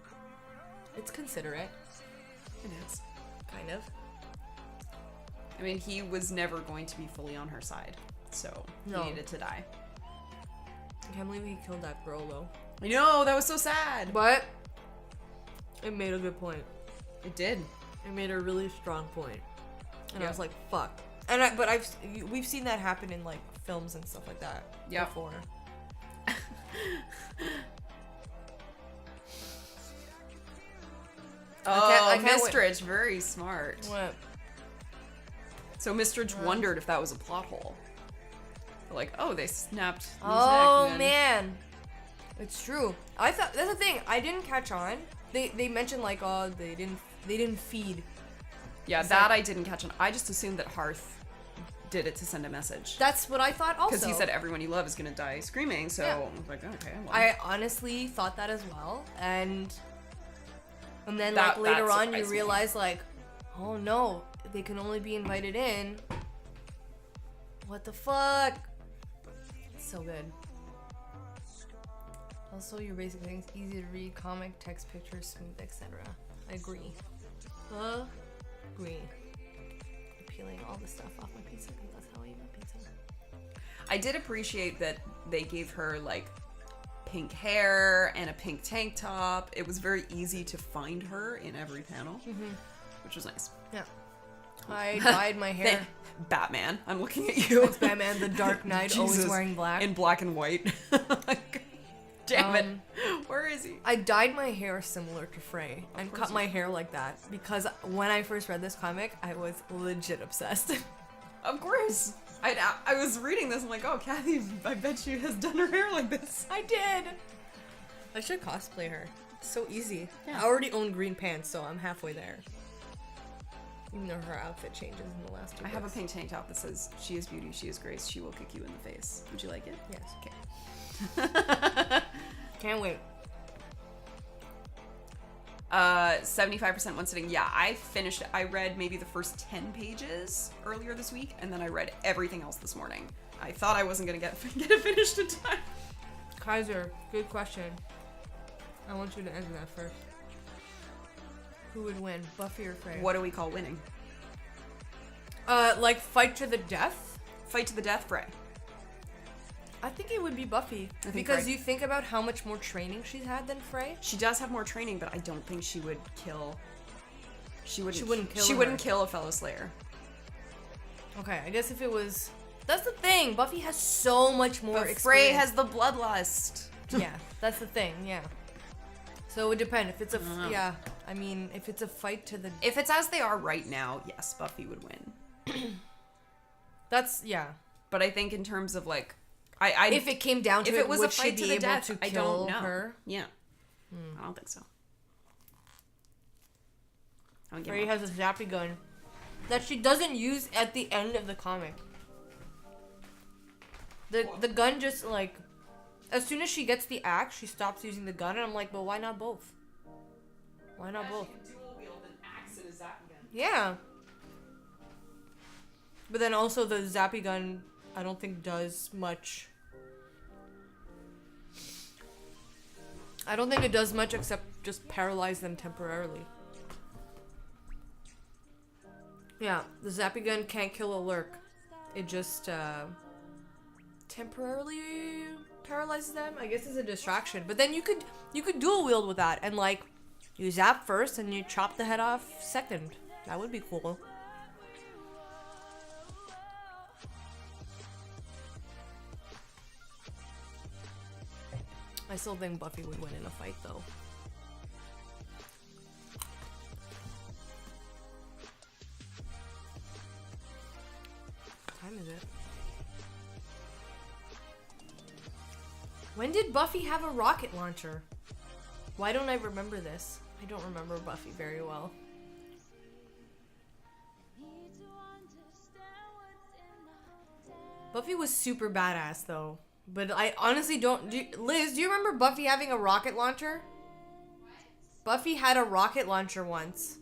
Speaker 3: It's considerate.
Speaker 4: It is.
Speaker 3: Kind of.
Speaker 4: I mean, he was never going to be fully on her side, so
Speaker 3: No.
Speaker 4: he needed to die.
Speaker 3: I can't believe he killed that girl, though.
Speaker 4: I know, that was so sad.
Speaker 3: But it made a good point.
Speaker 4: It did.
Speaker 3: It made a really strong point. And I
Speaker 4: Yeah.
Speaker 3: was like, fuck. We've seen that happen in, like, films and stuff like that before. I can't
Speaker 4: Mistridge, very smart.
Speaker 3: What?
Speaker 4: So Mistridge wondered if that was a plot hole. Like, oh, they snapped his
Speaker 3: Oh,
Speaker 4: neck. And then...
Speaker 3: man. It's true. I thought, that's the thing, I didn't catch on. They mentioned, like, oh, they didn't feed.
Speaker 4: Yeah,
Speaker 3: It's
Speaker 4: that
Speaker 3: like-
Speaker 4: I didn't catch on. I just assumed that Hearth did it to send a message.
Speaker 3: That's what I thought also.
Speaker 4: Because he said everyone you love is gonna die screaming, so
Speaker 3: Yeah.
Speaker 4: I was like, okay, well.
Speaker 3: I honestly thought that as well, and then
Speaker 4: That-
Speaker 3: like later
Speaker 4: that
Speaker 3: on you
Speaker 4: surprised me.
Speaker 3: realize like, oh no, they can only be invited in. What the fuck? It's so good. Also, your basic things easy to read, comic, text, pictures, smooth, etc. Agree. Agree. Peeling all the stuff off my pizza because that's how I eat my pizza.
Speaker 4: I did appreciate that they gave her like pink hair and a pink tank top. It was very easy to find her in every panel, which was nice.
Speaker 3: Yeah. I dyed my hair.
Speaker 4: Batman, I'm looking at you.
Speaker 3: It's Batman, the Dark Knight, always
Speaker 4: Jesus.
Speaker 3: wearing black.
Speaker 4: In black and white. Like, damn it. Where is he?
Speaker 3: I dyed my hair similar to Fray and cut my hair like that because when I first read this comic, I was legit obsessed.
Speaker 4: Of course. I was reading this, I'm like, oh, Cathy, I bet she has done her hair like this.
Speaker 3: I did. I should cosplay her. It's so easy.
Speaker 4: Yeah.
Speaker 3: I already own green pants, so I'm halfway there. Even though her outfit changes in the last 2
Speaker 4: I have a
Speaker 3: books.
Speaker 4: pink tank top that says, she is beauty, she is grace, she will kick you in the face. Would you like it?
Speaker 3: Yes.
Speaker 4: Okay.
Speaker 3: Can't wait.
Speaker 4: 75% one sitting. Yeah, I finished it. I read maybe the first 10 pages earlier this week, and then I read everything else this morning. I thought I wasn't gonna get it finished in time.
Speaker 3: Kaiser, good question. I want you to answer that first. Who would win, Buffy or Fray?
Speaker 4: What do we call winning?
Speaker 3: Like fight to the death?
Speaker 4: Fight to the death, Fray.
Speaker 3: I think it would be Buffy.
Speaker 4: think
Speaker 3: Because
Speaker 4: Fray.
Speaker 3: you think about how much more training she's had than Fray.
Speaker 4: She does have more training, but I don't think she would kill. She wouldn't
Speaker 3: her.
Speaker 4: kill a fellow Slayer.
Speaker 3: Okay, I guess if it was... That's the thing. Buffy has so much more
Speaker 4: But
Speaker 3: experience.
Speaker 4: Fray has the bloodlust.
Speaker 3: Yeah, that's the thing, yeah. So it would depend. If it's a... Yeah, I mean, if it's a fight to the...
Speaker 4: If it's as they are right now, yes, Buffy would win.
Speaker 3: That's... Yeah.
Speaker 4: But I think in terms of like... I
Speaker 3: If it came down to
Speaker 4: if
Speaker 3: it,
Speaker 4: it was
Speaker 3: would
Speaker 4: a
Speaker 3: she
Speaker 4: fight
Speaker 3: be
Speaker 4: to the
Speaker 3: able
Speaker 4: death,
Speaker 3: to
Speaker 4: I
Speaker 3: kill
Speaker 4: don't know.
Speaker 3: her?
Speaker 4: Yeah. I don't think so. I don't give
Speaker 3: Fray
Speaker 4: up.
Speaker 3: has a zappy gun that she doesn't use at the end of the comic. The gun just like... As soon as she gets the axe, she stops using the gun, and I'm like, well, why not both? Why not both? Yeah. But then also the zappy gun, I don't think does much. I don't think it does much except just paralyze them temporarily. Yeah, the zappy gun can't kill a lurk. It just temporarily paralyzes them. I guess it's a distraction. But then you could dual wield with that and like you zap first and you chop the head off second. That would be cool. I still think Buffy would win in a fight though. What time is it? When did Buffy have a rocket launcher? Why don't I remember this? I don't remember Buffy very well. Buffy was super badass though. But I honestly don't... Liz, do you remember Buffy having a rocket launcher? Buffy had a rocket launcher once.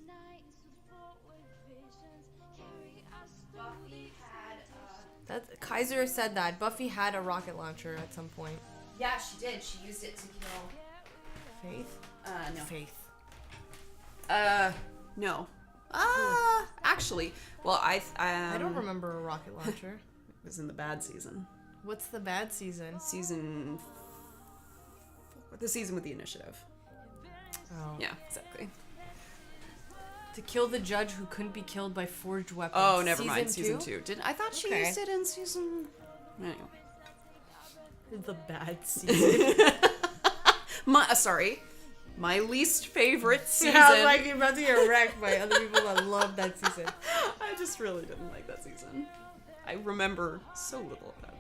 Speaker 3: Kaiser said that. Buffy had a rocket launcher at some point.
Speaker 4: Yeah, she did. She used it to kill...
Speaker 3: Faith?
Speaker 4: No.
Speaker 3: Faith.
Speaker 4: No. Actually, well, I
Speaker 3: don't remember a rocket launcher.
Speaker 4: It was in the bad season.
Speaker 3: What's the bad season?
Speaker 4: The season with the initiative.
Speaker 3: Oh.
Speaker 4: Yeah, exactly.
Speaker 3: To kill the judge who couldn't be killed by forged weapons.
Speaker 4: Oh, never mind. Season 2. I thought she
Speaker 3: Okay.
Speaker 4: used it in season... Anyway.
Speaker 3: The bad season.
Speaker 4: My least favorite season.
Speaker 3: Yeah, I was like, you're about to get wrecked by other people that love that season.
Speaker 4: I just really didn't like that season. I remember so little about it.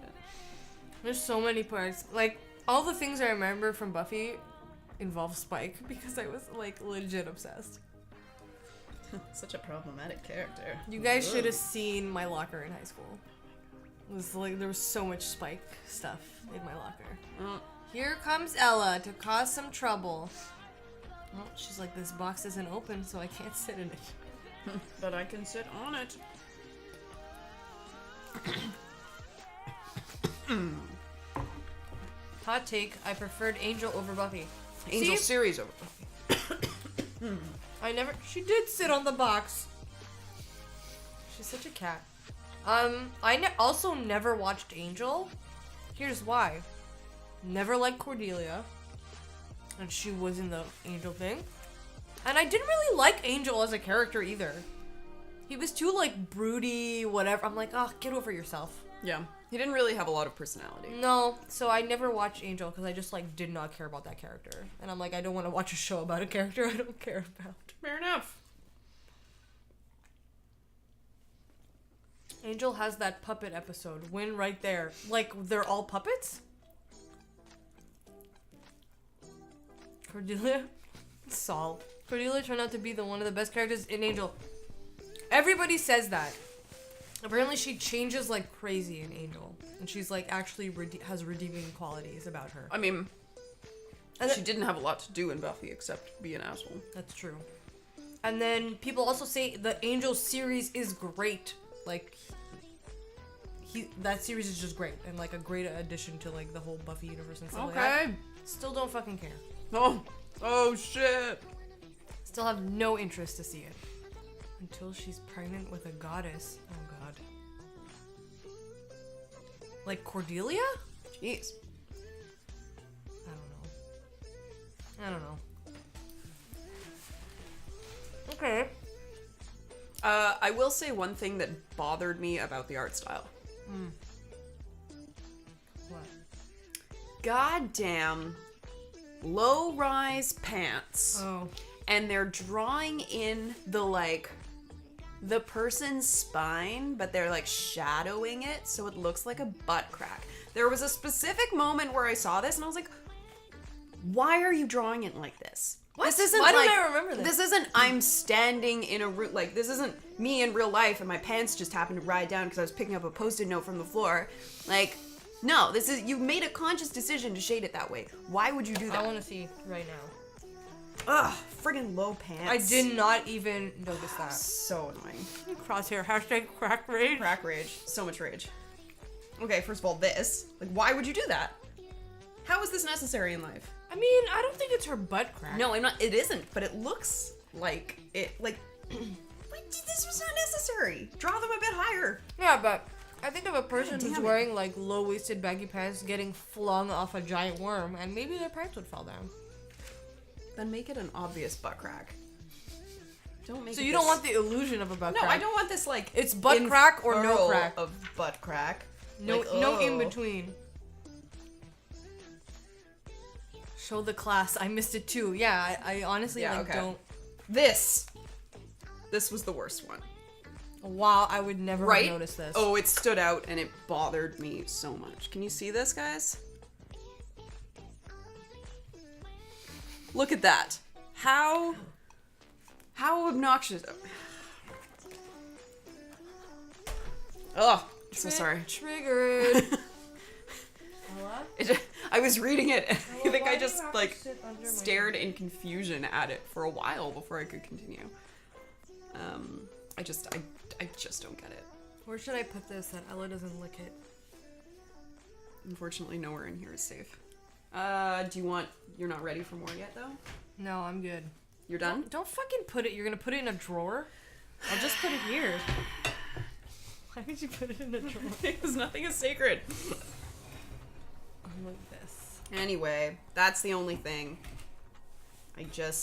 Speaker 3: There's so many parts. Like, all the things I remember from Buffy involve Spike because I was, like, legit obsessed.
Speaker 4: Such a problematic character.
Speaker 3: You guys should have seen my locker in high school. It was like, there was so much Spike stuff in my locker. Here comes Ella to cause some trouble. Oh, she's like, this box isn't open, so I can't sit in it.
Speaker 4: But I can sit on it.
Speaker 3: Hot take, I preferred Angel over Buffy.
Speaker 4: Angel
Speaker 3: See?
Speaker 4: series over.
Speaker 3: She did sit on the box. She's such a cat. I also never watched Angel. Here's why. Never liked Cordelia. And she was in the Angel thing. And I didn't really like Angel as a character either. He was too, like, broody, whatever. I'm like, oh, get over yourself.
Speaker 4: Yeah. He didn't really have a lot of personality.
Speaker 3: No, so I never watched Angel because I just, like, did not care about that character. And I'm like, I don't want to watch a show about a character I don't care about.
Speaker 4: Fair enough.
Speaker 3: Angel has that puppet episode. Win right there. Like, they're all puppets? Cordelia? Saul. Cordelia turned out to be one of the best characters in Angel. Everybody says that. Apparently she changes like crazy in Angel. And she's like actually has redeeming qualities about her.
Speaker 4: I mean,
Speaker 3: And
Speaker 4: she didn't have a lot to do in Buffy except be an asshole.
Speaker 3: That's true. And then people also say the Angel series is great. Like, that series is just great. And like a great addition to like the whole Buffy universe and stuff like that. Still don't fucking care.
Speaker 4: Oh shit.
Speaker 3: Still have no interest to see it. Until she's pregnant with a goddess. Oh god. Like Cordelia?
Speaker 4: Jeez.
Speaker 3: I don't know. Okay.
Speaker 4: I will say one thing that bothered me about the art style.
Speaker 3: What?
Speaker 4: Goddamn low-rise pants.
Speaker 3: Oh.
Speaker 4: And they're drawing in the person's spine, but they're like shadowing it so it looks like a butt crack. There was a specific moment where I saw this and I was like, why are you drawing it like this?
Speaker 3: What?
Speaker 4: This isn't
Speaker 3: Why
Speaker 4: like,
Speaker 3: don't I remember this?
Speaker 4: This isn't I'm standing in a room, like this isn't me in real life and my pants just happened to ride down because I was picking up a Post-it note from the floor. Like, no, this is, you made a conscious decision to shade it that way. Why would you do that?
Speaker 3: I want to see right now.
Speaker 4: Ugh, friggin' low pants.
Speaker 3: I did not even notice that.
Speaker 4: So annoying.
Speaker 3: Crosshair, hashtag crack rage.
Speaker 4: Crack rage. So much rage. Okay, first of all, this. Like, why would you do that? How is this necessary in life?
Speaker 3: I mean, I don't think it's her butt crack.
Speaker 4: No, I'm not. It isn't, but it looks like it. Like, this was not necessary. Draw them a bit higher.
Speaker 3: Yeah, but I think of a person
Speaker 4: damn
Speaker 3: who's
Speaker 4: it.
Speaker 3: wearing like low-waisted baggy pants getting flung off a giant worm, and maybe their pants would fall down.
Speaker 4: Then make it an obvious butt crack. Don't make.
Speaker 3: So
Speaker 4: it
Speaker 3: you
Speaker 4: this-
Speaker 3: don't want the illusion of a butt
Speaker 4: No,
Speaker 3: crack.
Speaker 4: I don't want this like.
Speaker 3: It's butt crack or no
Speaker 4: unfurl
Speaker 3: crack.
Speaker 4: of butt crack.
Speaker 3: No,
Speaker 4: Like,
Speaker 3: no in
Speaker 4: oh.
Speaker 3: between. Show the class. I missed it too. Yeah, I honestly
Speaker 4: Yeah,
Speaker 3: like
Speaker 4: okay.
Speaker 3: don't.
Speaker 4: This was the worst one.
Speaker 3: Wow, I would never
Speaker 4: Right?
Speaker 3: have noticed this.
Speaker 4: Oh, it stood out and it bothered me so much. Can you see this, guys? Look at that. How obnoxious. Oh, so sorry.
Speaker 3: Triggered.
Speaker 4: I was reading it and I think
Speaker 3: why
Speaker 4: I
Speaker 3: do
Speaker 4: just
Speaker 3: you have to
Speaker 4: like
Speaker 3: sit under my
Speaker 4: stared in confusion at it for a while before I could continue. I just don't get it.
Speaker 3: Where should I put this that Ella doesn't lick it?
Speaker 4: Unfortunately, nowhere in here is safe. You're not ready for more yet though?
Speaker 3: No, I'm good.
Speaker 4: You're done?
Speaker 3: Don't fucking put it. You're gonna put it in a drawer? I'll just put it here. Why would you put it in a drawer?
Speaker 4: Because nothing is sacred.
Speaker 3: Like this.
Speaker 4: Anyway, that's the only thing. I
Speaker 3: Kind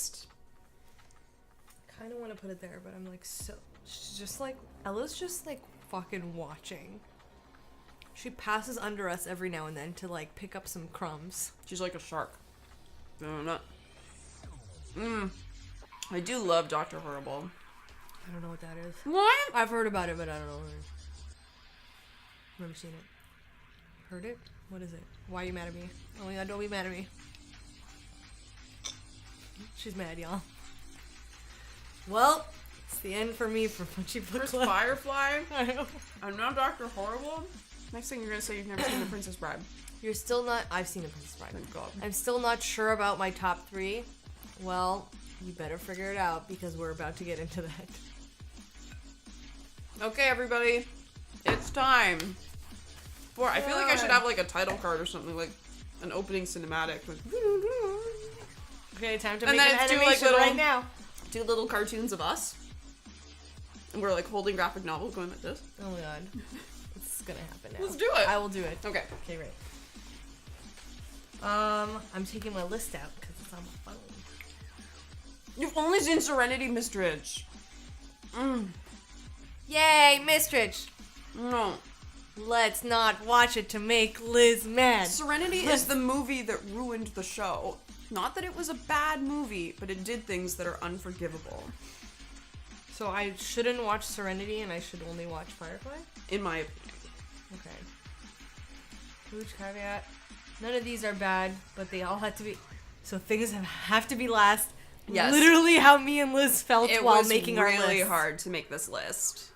Speaker 3: of want to put it there, but I'm like so. She's just like Ella's just like fucking watching. She passes under us every now and then to like pick up some crumbs.
Speaker 4: She's like a shark. No, not. I do love Dr. Horrible.
Speaker 3: I don't know what that is.
Speaker 4: What?
Speaker 3: I've heard about it, but I don't know. Never seen it. Heard it? What is it? Why are you mad at me? Oh my god, don't be mad at me. She's mad, y'all. Well, it's the end for me for Punchy Book
Speaker 4: Chris
Speaker 3: Club.
Speaker 4: Firefly.
Speaker 3: I know.
Speaker 4: I'm not Dr. Horrible. Next thing you're gonna say you've never seen The Princess Bride.
Speaker 3: You're still not. I've seen The Princess Bride.
Speaker 4: Thank God.
Speaker 3: I'm still not sure about my top 3. Well, you better figure it out because we're about to get into that.
Speaker 4: Okay, everybody, it's time. I feel like I should have like a title card or something, like an opening cinematic. Like,
Speaker 3: Okay, time to
Speaker 4: And
Speaker 3: make
Speaker 4: then
Speaker 3: an
Speaker 4: do, like,
Speaker 3: animation
Speaker 4: little-
Speaker 3: right now.
Speaker 4: 2 little cartoons of us. And we're like holding graphic novels going like this.
Speaker 3: Oh my god. It's gonna happen now.
Speaker 4: Let's do it.
Speaker 3: I will do it.
Speaker 4: Okay.
Speaker 3: Okay, right. I'm taking my list out because it's on my phone.
Speaker 4: You've only seen Serenity, Mistridge.
Speaker 3: Yay, Mistrich!
Speaker 4: No.
Speaker 3: Let's not watch it to make Liz mad.
Speaker 4: Serenity is the movie that ruined the show. Not that it was a bad movie, but it did things that are unforgivable.
Speaker 3: So I shouldn't watch Serenity and I should only watch Firefly?
Speaker 4: In my opinion.
Speaker 3: Okay. Huge caveat. None of these are bad, but they all have to be... So things have to be last.
Speaker 4: Yes.
Speaker 3: Literally how me and Liz felt
Speaker 4: It
Speaker 3: while
Speaker 4: was
Speaker 3: making our list.
Speaker 4: really hard to make this list.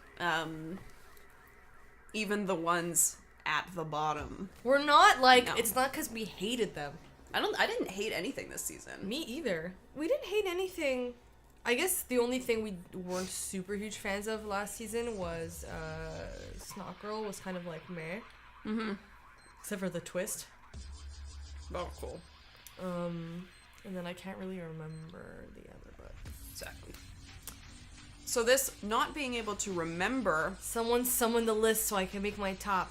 Speaker 4: Even the ones at the bottom.
Speaker 3: We're not like...
Speaker 4: No.
Speaker 3: It's not because we hated them.
Speaker 4: I didn't hate anything this season.
Speaker 3: Me either. We didn't hate anything. I guess the only thing we weren't super huge fans of last season was Snot Girl was kind of like meh.
Speaker 4: Mm-hmm.
Speaker 3: Except for the twist.
Speaker 4: Oh, cool.
Speaker 3: And then I can't really remember the other books.
Speaker 4: Exactly. So this not being able to remember.
Speaker 3: Someone summon the list so I can make my top.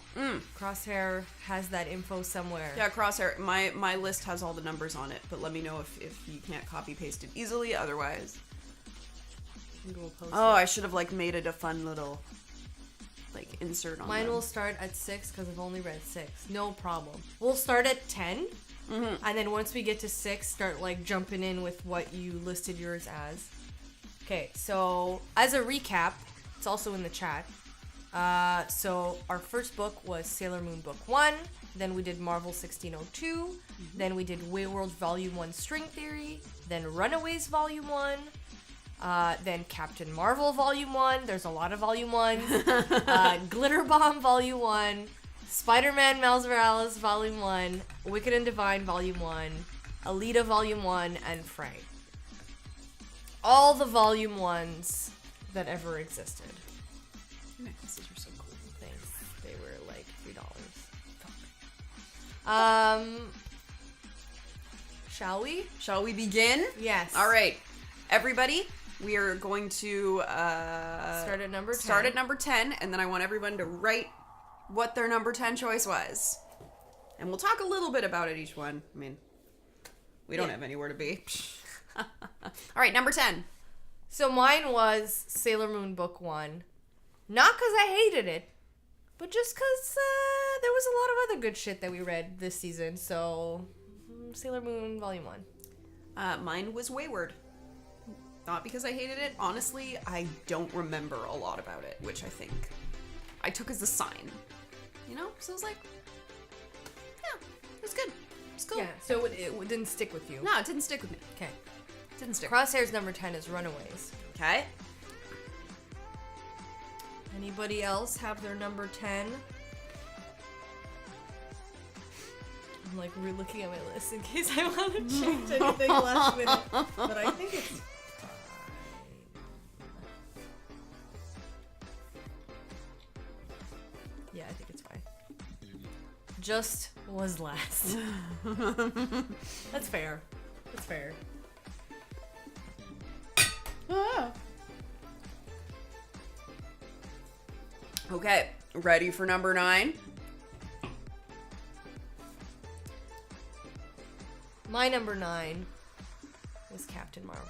Speaker 3: Crosshair has that info somewhere.
Speaker 4: Yeah, Crosshair. My list has all the numbers on it, but let me know if you can't copy paste it easily. Otherwise,
Speaker 3: We'll post
Speaker 4: oh,
Speaker 3: it.
Speaker 4: I should have like made it a fun little like insert on.
Speaker 3: Mine
Speaker 4: them.
Speaker 3: will start at 6 because I've only read 6. No problem. We'll start at 10, and then once we get to 6, start like jumping in with what you listed yours as. Okay, so as a recap, it's also in the chat. So our first book was Sailor Moon Book 1, then we did Marvel 1602, then we did Wayworld Volume 1 String Theory, then Runaways Volume 1, then Captain Marvel Volume 1, there's a lot of Volume 1s, Glitter Bomb Volume 1, Spider-Man Miles Morales Volume 1, Wicked and Divine Volume 1, Alita Volume 1, and Fray. All the Volume 1s that ever existed.
Speaker 4: Your necklaces are so cool.
Speaker 3: Thanks. They were like $3. Shall we?
Speaker 4: Shall we begin?
Speaker 3: Yes.
Speaker 4: All right, everybody. We are going to
Speaker 3: Start at number 10.
Speaker 4: Start at number 10, and then I want everyone to write what their number 10 choice was. And we'll talk a little bit about it each one. I mean, we don't have anywhere to be. All right, number 10.
Speaker 3: So mine was Sailor Moon Book 1. Not because I hated it, but just because there was a lot of other good shit that we read this season. So, Sailor Moon Volume 1.
Speaker 4: Mine was Wayward. Not because I hated it. Honestly, I don't remember a lot about it, which I think I took as a sign. You know? So I was like, yeah, it was good. It was cool.
Speaker 3: Yeah, so it didn't stick with you.
Speaker 4: No, it didn't stick with me.
Speaker 3: Okay.
Speaker 4: Didn't stick.
Speaker 3: Crosshair's number 10 is Runaways.
Speaker 4: Okay.
Speaker 3: Anybody else have their number 10? I'm like re-looking at my list in case I want to change anything last minute. But I think it's fine. Yeah, I think it's fine. Just was last. That's fair. That's fair.
Speaker 4: Okay, ready for number 9?
Speaker 3: My number 9 was Captain Marvel.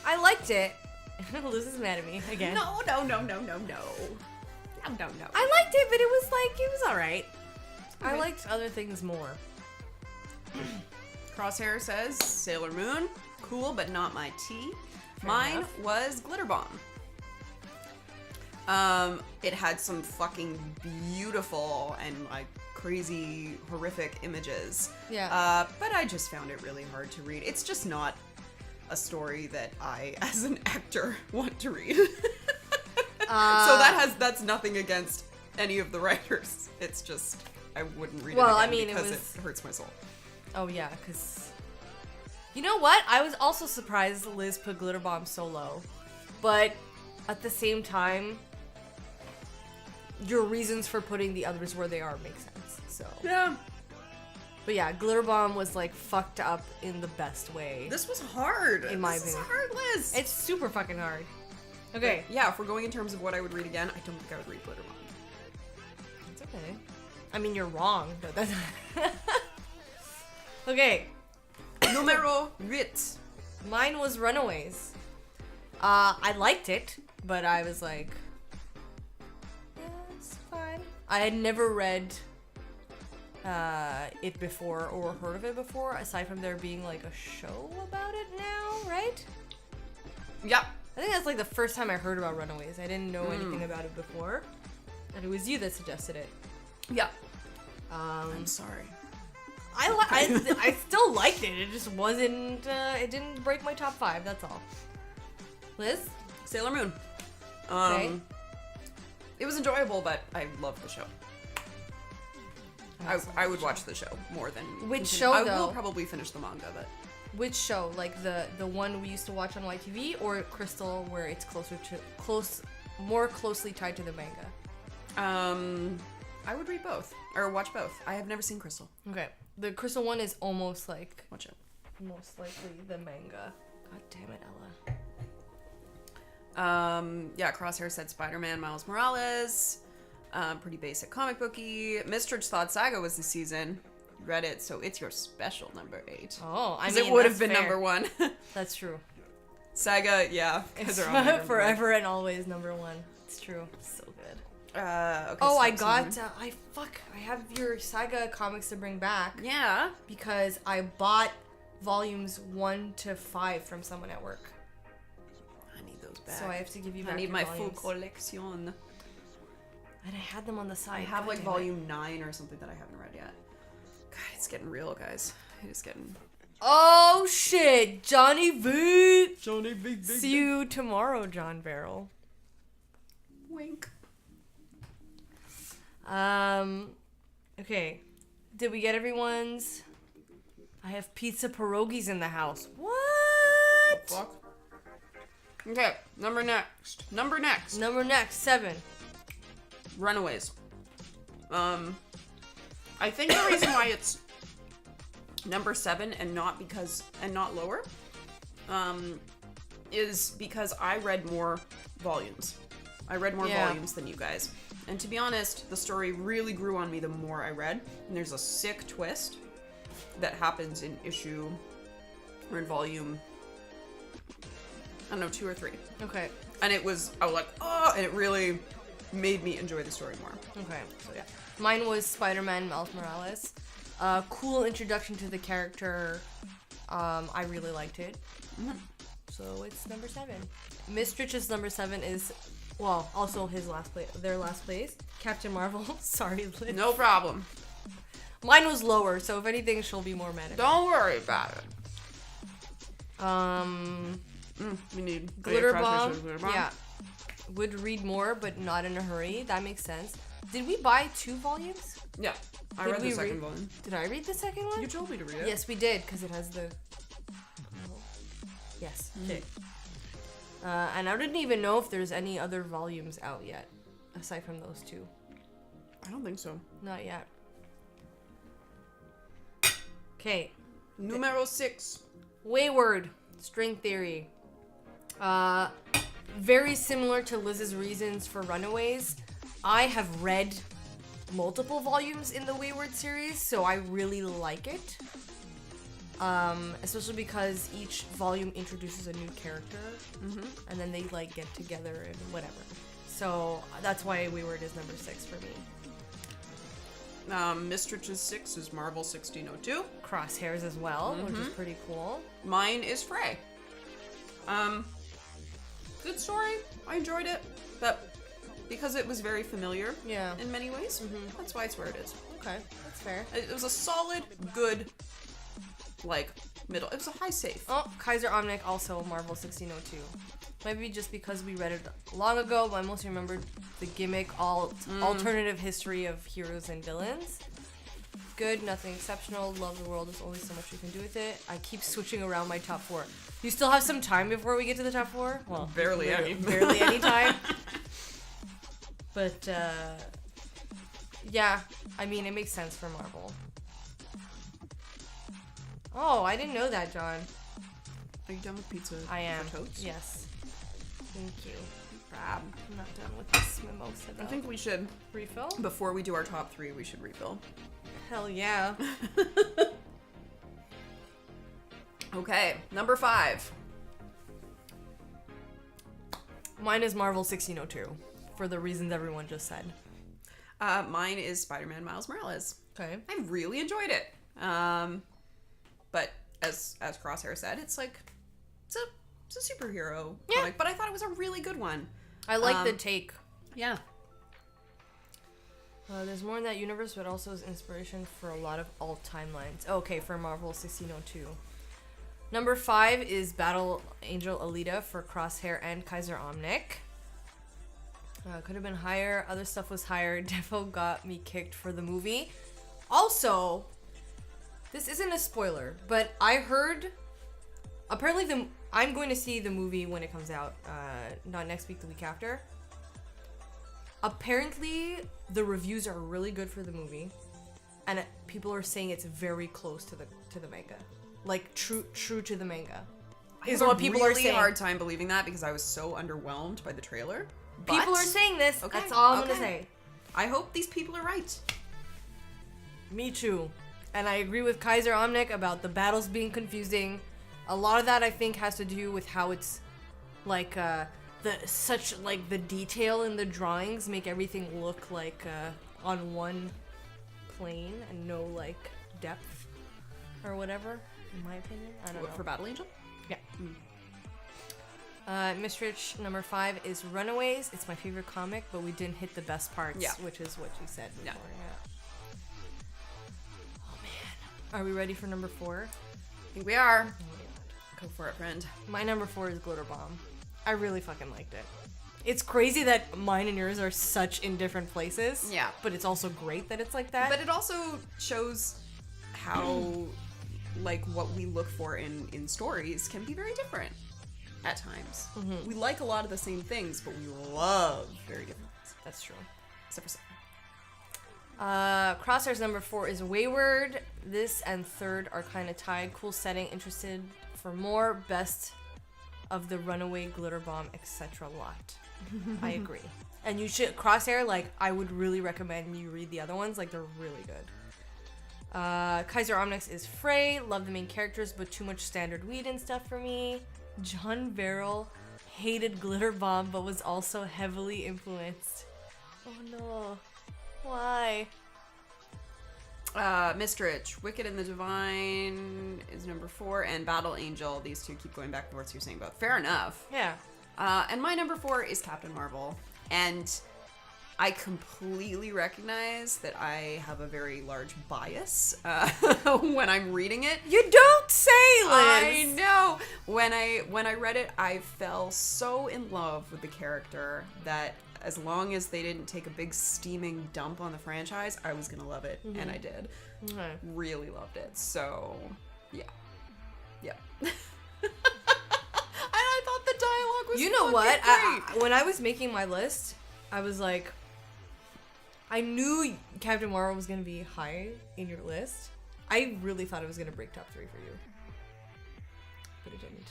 Speaker 3: I liked it. Liz is mad at me again.
Speaker 4: No.
Speaker 3: I liked it, but it was alright. I
Speaker 4: Okay.
Speaker 3: liked other things more.
Speaker 4: Crosshair says Sailor Moon. Cool, but not my tea. Mine
Speaker 3: enough.
Speaker 4: was Glitter Bomb. It had some fucking beautiful and like crazy, horrific images.
Speaker 3: Yeah.
Speaker 4: But I just found it really hard to read. It's just not a story that I, as an actor, want to read. So that's nothing against any of the writers. It's just I wouldn't read it again because it hurts my soul.
Speaker 3: Oh yeah, because you know what? I was also surprised Liz put Glitter Bomb so low, but at the same time, your reasons for putting the others where they are make sense. So
Speaker 4: Yeah.
Speaker 3: but yeah, Glitter Bomb was like fucked up in the best way.
Speaker 4: This was hard.
Speaker 3: In my
Speaker 4: This is a
Speaker 3: opinion.
Speaker 4: hard list.
Speaker 3: It's super fucking hard. Okay,
Speaker 4: Yeah, if we're going in terms of what I would read again, I don't think I would read Glitter Bomb.
Speaker 3: it's okay. I mean, you're wrong, but that's okay.
Speaker 4: Numero 8.
Speaker 3: Mine was Runaways. I liked it, but I was like, yeah, it's fine. I had never read it before or heard of it before, aside from there being like a show about it now, right?
Speaker 4: Yep.
Speaker 3: I think that's like the first time I heard about Runaways. I didn't know anything about it before, and it was you that suggested it.
Speaker 4: Yep.
Speaker 3: Um,
Speaker 4: I'm sorry.
Speaker 3: I still liked it. It just wasn't. It didn't break my top 5. That's all. Liz?
Speaker 4: Sailor Moon.
Speaker 3: Okay.
Speaker 4: It was enjoyable, but I loved the show. I would watch the show more than
Speaker 3: Which show,
Speaker 4: I
Speaker 3: though?
Speaker 4: will probably finish the manga, but
Speaker 3: Which show? Like the one we used to watch on YTV, or Crystal, where it's more closely tied to the manga?
Speaker 4: I would read both or watch both. I have never seen Crystal.
Speaker 3: Okay, the Crystal one is almost like
Speaker 4: Watch it.
Speaker 3: most likely the manga. God damn it, Ella.
Speaker 4: Yeah, Crosshair said Spider-Man, Miles Morales. Pretty basic comic booky. Mistrich thought Saga was the season. Read it, so it's your special number 8.
Speaker 3: Oh, I
Speaker 4: 'Cause
Speaker 3: mean,
Speaker 4: it would have
Speaker 3: that's
Speaker 4: been
Speaker 3: fair.
Speaker 4: number 1.
Speaker 3: That's true.
Speaker 4: Saga, yeah. 'cause
Speaker 3: It's
Speaker 4: they're all number
Speaker 3: forever and always number 1. It's true. So good.
Speaker 4: 1. Okay,
Speaker 3: Oh, I
Speaker 4: stop
Speaker 3: got.
Speaker 4: singing.
Speaker 3: I have your Saga comics to bring back
Speaker 4: Yeah.
Speaker 3: because I bought volumes 1 to 5 from someone at work.
Speaker 4: I need those back.
Speaker 3: So I have to give you back.
Speaker 4: I need
Speaker 3: your
Speaker 4: my
Speaker 3: volumes.
Speaker 4: full collection.
Speaker 3: And I had them on the side.
Speaker 4: I have
Speaker 3: God
Speaker 4: like
Speaker 3: damn it.
Speaker 4: volume 9 or something that I haven't read yet. God, it's getting real, guys. It is getting...
Speaker 3: Oh shit, Johnny V.
Speaker 4: Johnny Big
Speaker 3: See you tomorrow, John Barrel.
Speaker 4: Wink.
Speaker 3: Okay. Did we get everyone's? I have pizza pierogies in the house. What?
Speaker 4: Fuck. Okay, number next.
Speaker 3: Number next, 7.
Speaker 4: Runaways. I think the reason why it's number 7 and not lower, is because I read more volumes. I read more volumes than you guys. And to be honest, the story really grew on me the more I read. And there's a sick twist that happens in volume, I don't know, 2 or 3.
Speaker 3: Okay.
Speaker 4: And I was like, oh, and it really made me enjoy the story more.
Speaker 3: Okay. So yeah. Mine was Spider-Man Miles Morales. Cool introduction to the character. I really liked it.
Speaker 4: Mm-hmm.
Speaker 3: So it's number 7. Mistrich's number 7 is, well, also their last place. Captain Marvel. Sorry, Liz.
Speaker 4: No problem.
Speaker 3: Mine was lower, so if anything, she'll be more mad at me.
Speaker 4: Don't worry about it. We need
Speaker 3: Glitter
Speaker 4: Crosshair
Speaker 3: Bomb.
Speaker 4: says Glitter Bomb.
Speaker 3: Yeah. Would read more, but not in a hurry. That makes sense. Did we buy 2 volumes?
Speaker 4: Yeah. I
Speaker 3: Did
Speaker 4: read
Speaker 3: we
Speaker 4: the second
Speaker 3: read-
Speaker 4: volume.
Speaker 3: Did I read the second one?
Speaker 4: You told me to read it.
Speaker 3: Yes, we did, because it has the... Yes. Okay. And I didn't even know if there's any other volumes out yet, aside from those 2.
Speaker 4: I don't think so.
Speaker 3: Not yet. Okay.
Speaker 4: Numero 6.
Speaker 3: Wayward. String Theory. Very similar to Liz's reasons for Runaways. I have read multiple volumes in the Wayward series, so I really like it. Especially because each volume introduces a new character, and then they like get together and whatever. So that's why Wayward is number 6 for me.
Speaker 4: Mistrich's 6 is Marvel 1602.
Speaker 3: Crosshairs as well, which is pretty cool.
Speaker 4: Mine is Fray. Good story. I enjoyed it, but because it was very familiar in many ways, that's why it's where it is.
Speaker 3: Okay, that's fair.
Speaker 4: It was a solid, good, like, middle. It was a high safe.
Speaker 3: Oh, Kaiser Omnic, also Marvel 1602. Maybe just because we read it long ago, but I mostly remembered the gimmick, alternative history of heroes and villains. Good, nothing exceptional. Love the world. There's only so much you can do with it. I keep switching around my top 4. You still have some time before we get to the top 4? Well,
Speaker 4: Barely any.
Speaker 3: Barely any time. But, yeah, I mean, it makes sense for Marvel. Oh, I didn't know that, John.
Speaker 4: Are you done with pizza?
Speaker 3: I am.
Speaker 4: Totes?
Speaker 3: Yes. Thank you.
Speaker 4: Crab.
Speaker 3: I'm not done with this mimosa, though.
Speaker 4: I think we should,
Speaker 3: Refill?
Speaker 4: before we do our top 3, we should refill.
Speaker 3: Hell yeah.
Speaker 4: Okay, number 5.
Speaker 3: Mine is Marvel 1602, for the reasons everyone just said.
Speaker 4: Mine is Spider-Man Miles Morales.
Speaker 3: Okay.
Speaker 4: I really enjoyed it. But as Crosshair said, it's like it's a superhero comic, but I thought it was a really good one.
Speaker 3: I like the take.
Speaker 4: Yeah.
Speaker 3: There's more in that universe, but also is inspiration for a lot of alt timelines. Okay, for Marvel 1602. Number 5 is Battle Angel Alita for Crosshair and Kaiser Omnic. Could have been higher. Other stuff was higher. Defo got me kicked for the movie. Also, this isn't a spoiler, but I heard... Apparently, I'm going to see the movie when it comes out. Not next week, the week after. Apparently, the reviews are really good for the movie. And people are saying it's very close to the manga. Like, true to the manga. is
Speaker 4: I have
Speaker 3: what people are
Speaker 4: really
Speaker 3: saying.
Speaker 4: hard time believing that because I was so underwhelmed by the trailer. But,
Speaker 3: People are saying this.
Speaker 4: Okay,
Speaker 3: That's all I'm gonna
Speaker 4: okay.
Speaker 3: say.
Speaker 4: I hope these people are right.
Speaker 3: Me too. And I agree with Kaiser Omnic about the battles being confusing. A lot of that I think has to do with how it's like the detail in the drawings make everything look like on one plane and no like depth or whatever. In my opinion, I don't know.
Speaker 4: For Battle Angel?
Speaker 3: Yeah. Miss Rich number 5 is Runaways. It's my favorite comic, but we didn't hit the best parts,
Speaker 4: Yeah.
Speaker 3: which is what you said before.
Speaker 4: Yeah.
Speaker 3: Oh man, are we ready for number 4?
Speaker 4: I think we are. Go for it, friend.
Speaker 3: My number 4 is Glitter Bomb. I really fucking liked it. It's crazy that mine and yours are such in different places.
Speaker 4: Yeah.
Speaker 3: But it's also great that it's like that.
Speaker 4: But it also shows how, like, what we look for in stories can be very different at times. We like a lot of the same things, but we love very different things.
Speaker 3: That's true.
Speaker 4: Except for some.
Speaker 3: Crosshair's number 4 is Wayward. This and third are kind of tied. Cool setting. Interested for more. Best of the Runaway, Glitter Bomb, etc. lot. I agree. And you should Crosshair. Like, I would really recommend you read the other ones. Like, they're really good. Kaiser Omnix is Fray. Love the main characters, but too much standard Whedon stuff for me. John Barrel hated Glitter Bomb, but was also heavily influenced. Oh no. Why?
Speaker 4: Mistrich, Wicked and the Divine is number 4, and Battle Angel. These two keep going back and forth. So you're saying both. Fair enough.
Speaker 3: Yeah.
Speaker 4: And my number 4 is Captain Marvel. And I completely recognize that I have a very large bias when I'm reading it.
Speaker 3: You don't say, Liz!
Speaker 4: I know. When I read it, I fell so in love with the character that as long as they didn't take a big steaming dump on the franchise, I was gonna love it, and I did.
Speaker 3: Okay.
Speaker 4: Really loved it. So, yeah. And I thought the dialogue was
Speaker 3: You know what?
Speaker 4: great.
Speaker 3: When I was making my list, I was like, I knew Captain Marvel was going to be high in your list. I really thought it was going to break top 3 for you. But it didn't.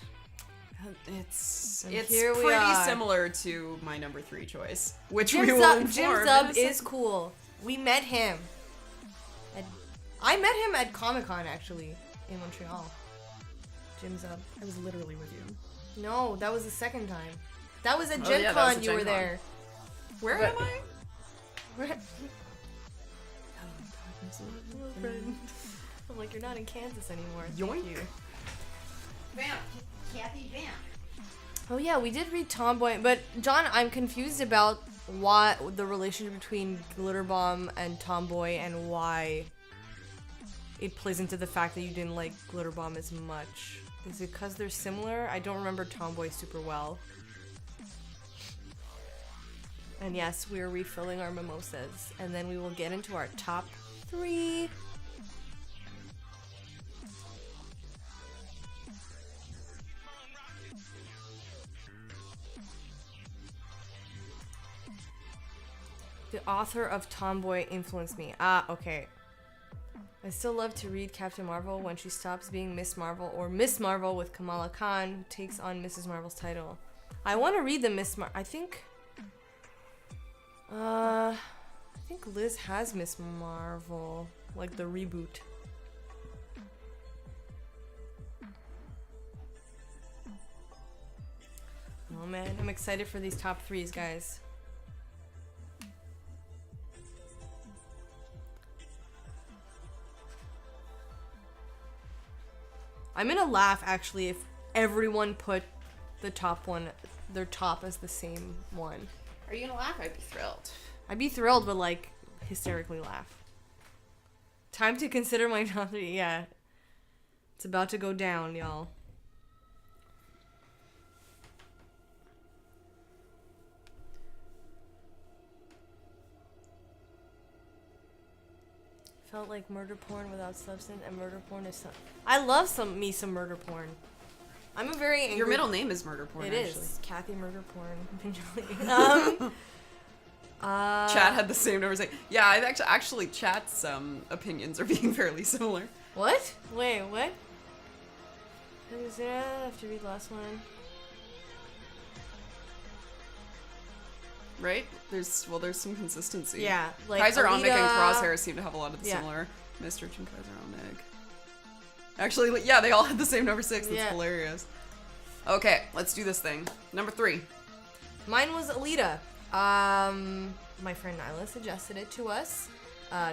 Speaker 4: It's
Speaker 3: And here we
Speaker 4: pretty
Speaker 3: are.
Speaker 4: similar to my number 3 choice, which
Speaker 3: Jim
Speaker 4: we will
Speaker 3: Zub,
Speaker 4: inform
Speaker 3: Jim
Speaker 4: in a
Speaker 3: Zub is
Speaker 4: second.
Speaker 3: cool. We met him. I met him at Comic-Con, actually, in Montreal. Jim Zub.
Speaker 4: I was literally with you.
Speaker 3: No, that was the second time. That was at
Speaker 4: Oh,
Speaker 3: Gen
Speaker 4: yeah, that
Speaker 3: Con
Speaker 4: was at
Speaker 3: you
Speaker 4: Gen
Speaker 3: were
Speaker 4: Con.
Speaker 3: there.
Speaker 4: Where
Speaker 3: But-
Speaker 4: am I?
Speaker 3: I'm like, you're not in Kansas anymore.
Speaker 4: Yoink.
Speaker 3: Thank you.
Speaker 4: Bam. Cathy, bam.
Speaker 3: Oh yeah, we did read Tomboy, but John, I'm confused about why the relationship between Glitter Bomb and Tomboy and why it plays into the fact that you didn't like Glitter Bomb as much. Is it because they're similar? I don't remember Tomboy super well. And yes, we're refilling our mimosas, and then we will get into our top 3. The author of Tomboy influenced me. Ah, okay. I still love to read Captain Marvel when she stops being Miss Marvel, or Miss Marvel with Kamala Khan, who takes on Mrs. Marvel's title. I want to read the Miss Marvel. I think Liz has Miss Marvel, like the reboot. Oh man, I'm excited for these top 3s, guys. I'm gonna laugh actually if everyone put the top one, their top as the same one.
Speaker 4: Are you gonna laugh? I'd be thrilled.
Speaker 3: I'd be thrilled, but like hysterically laugh. Time to consider my top 3. Yeah, it's about to go down, y'all. Felt like murder porn without substance, and murder porn is some. I love some murder porn. I'm a very angry.
Speaker 4: Your middle name is Murder Porn,
Speaker 3: It
Speaker 4: actually.
Speaker 3: is Cathy Murder Porn.
Speaker 4: Chat had the same numbers. Like, yeah, I've actually Chat's opinions are being fairly similar.
Speaker 3: What? Wait, what? Is it? I have to read the last one.
Speaker 4: Right? There's some consistency.
Speaker 3: Yeah, like
Speaker 4: Kaiser Omnic and
Speaker 3: Alita-
Speaker 4: Crosshair seem to have a lot of the similar. Mistrich and Kaiser Omnic. Actually, yeah, they all had the same number 6. That's hilarious. Okay, let's do this thing. Number 3.
Speaker 3: Mine was Alita. My friend Nyla suggested it to us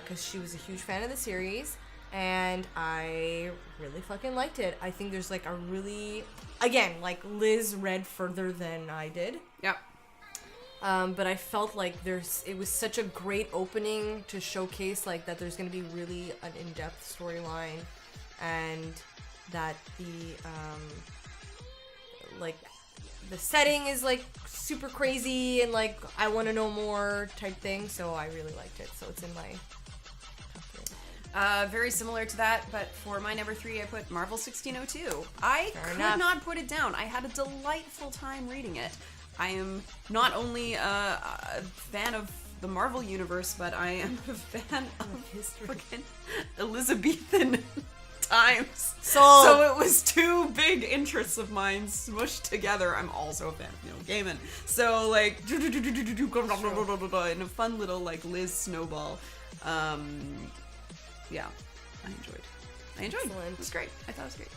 Speaker 3: because she was a huge fan of the series, and I really fucking liked it. I think there's like a really, again, like Liz read further than I did.
Speaker 4: Yep.
Speaker 3: But I felt like it was such a great opening to showcase like that there's going to be really an in-depth storyline, and that the setting is like super crazy and like I want to know more type thing. So I really liked it. So it's in my top 3.
Speaker 4: Very similar to that, but for my number 3, I put Marvel 1602. I could
Speaker 3: enough.
Speaker 4: not put it down. I had a delightful time reading it. I am not only a fan of the Marvel universe, but I am a fan of
Speaker 3: history.
Speaker 4: Fucking Elizabethan times.
Speaker 3: Sold.
Speaker 4: So it was two big interests of mine smushed together. I'm also a fan of Neil Gaiman. So like in a fun little like Liz snowball. Yeah, I enjoyed.
Speaker 3: Excellent.
Speaker 4: It was great. I thought it was great.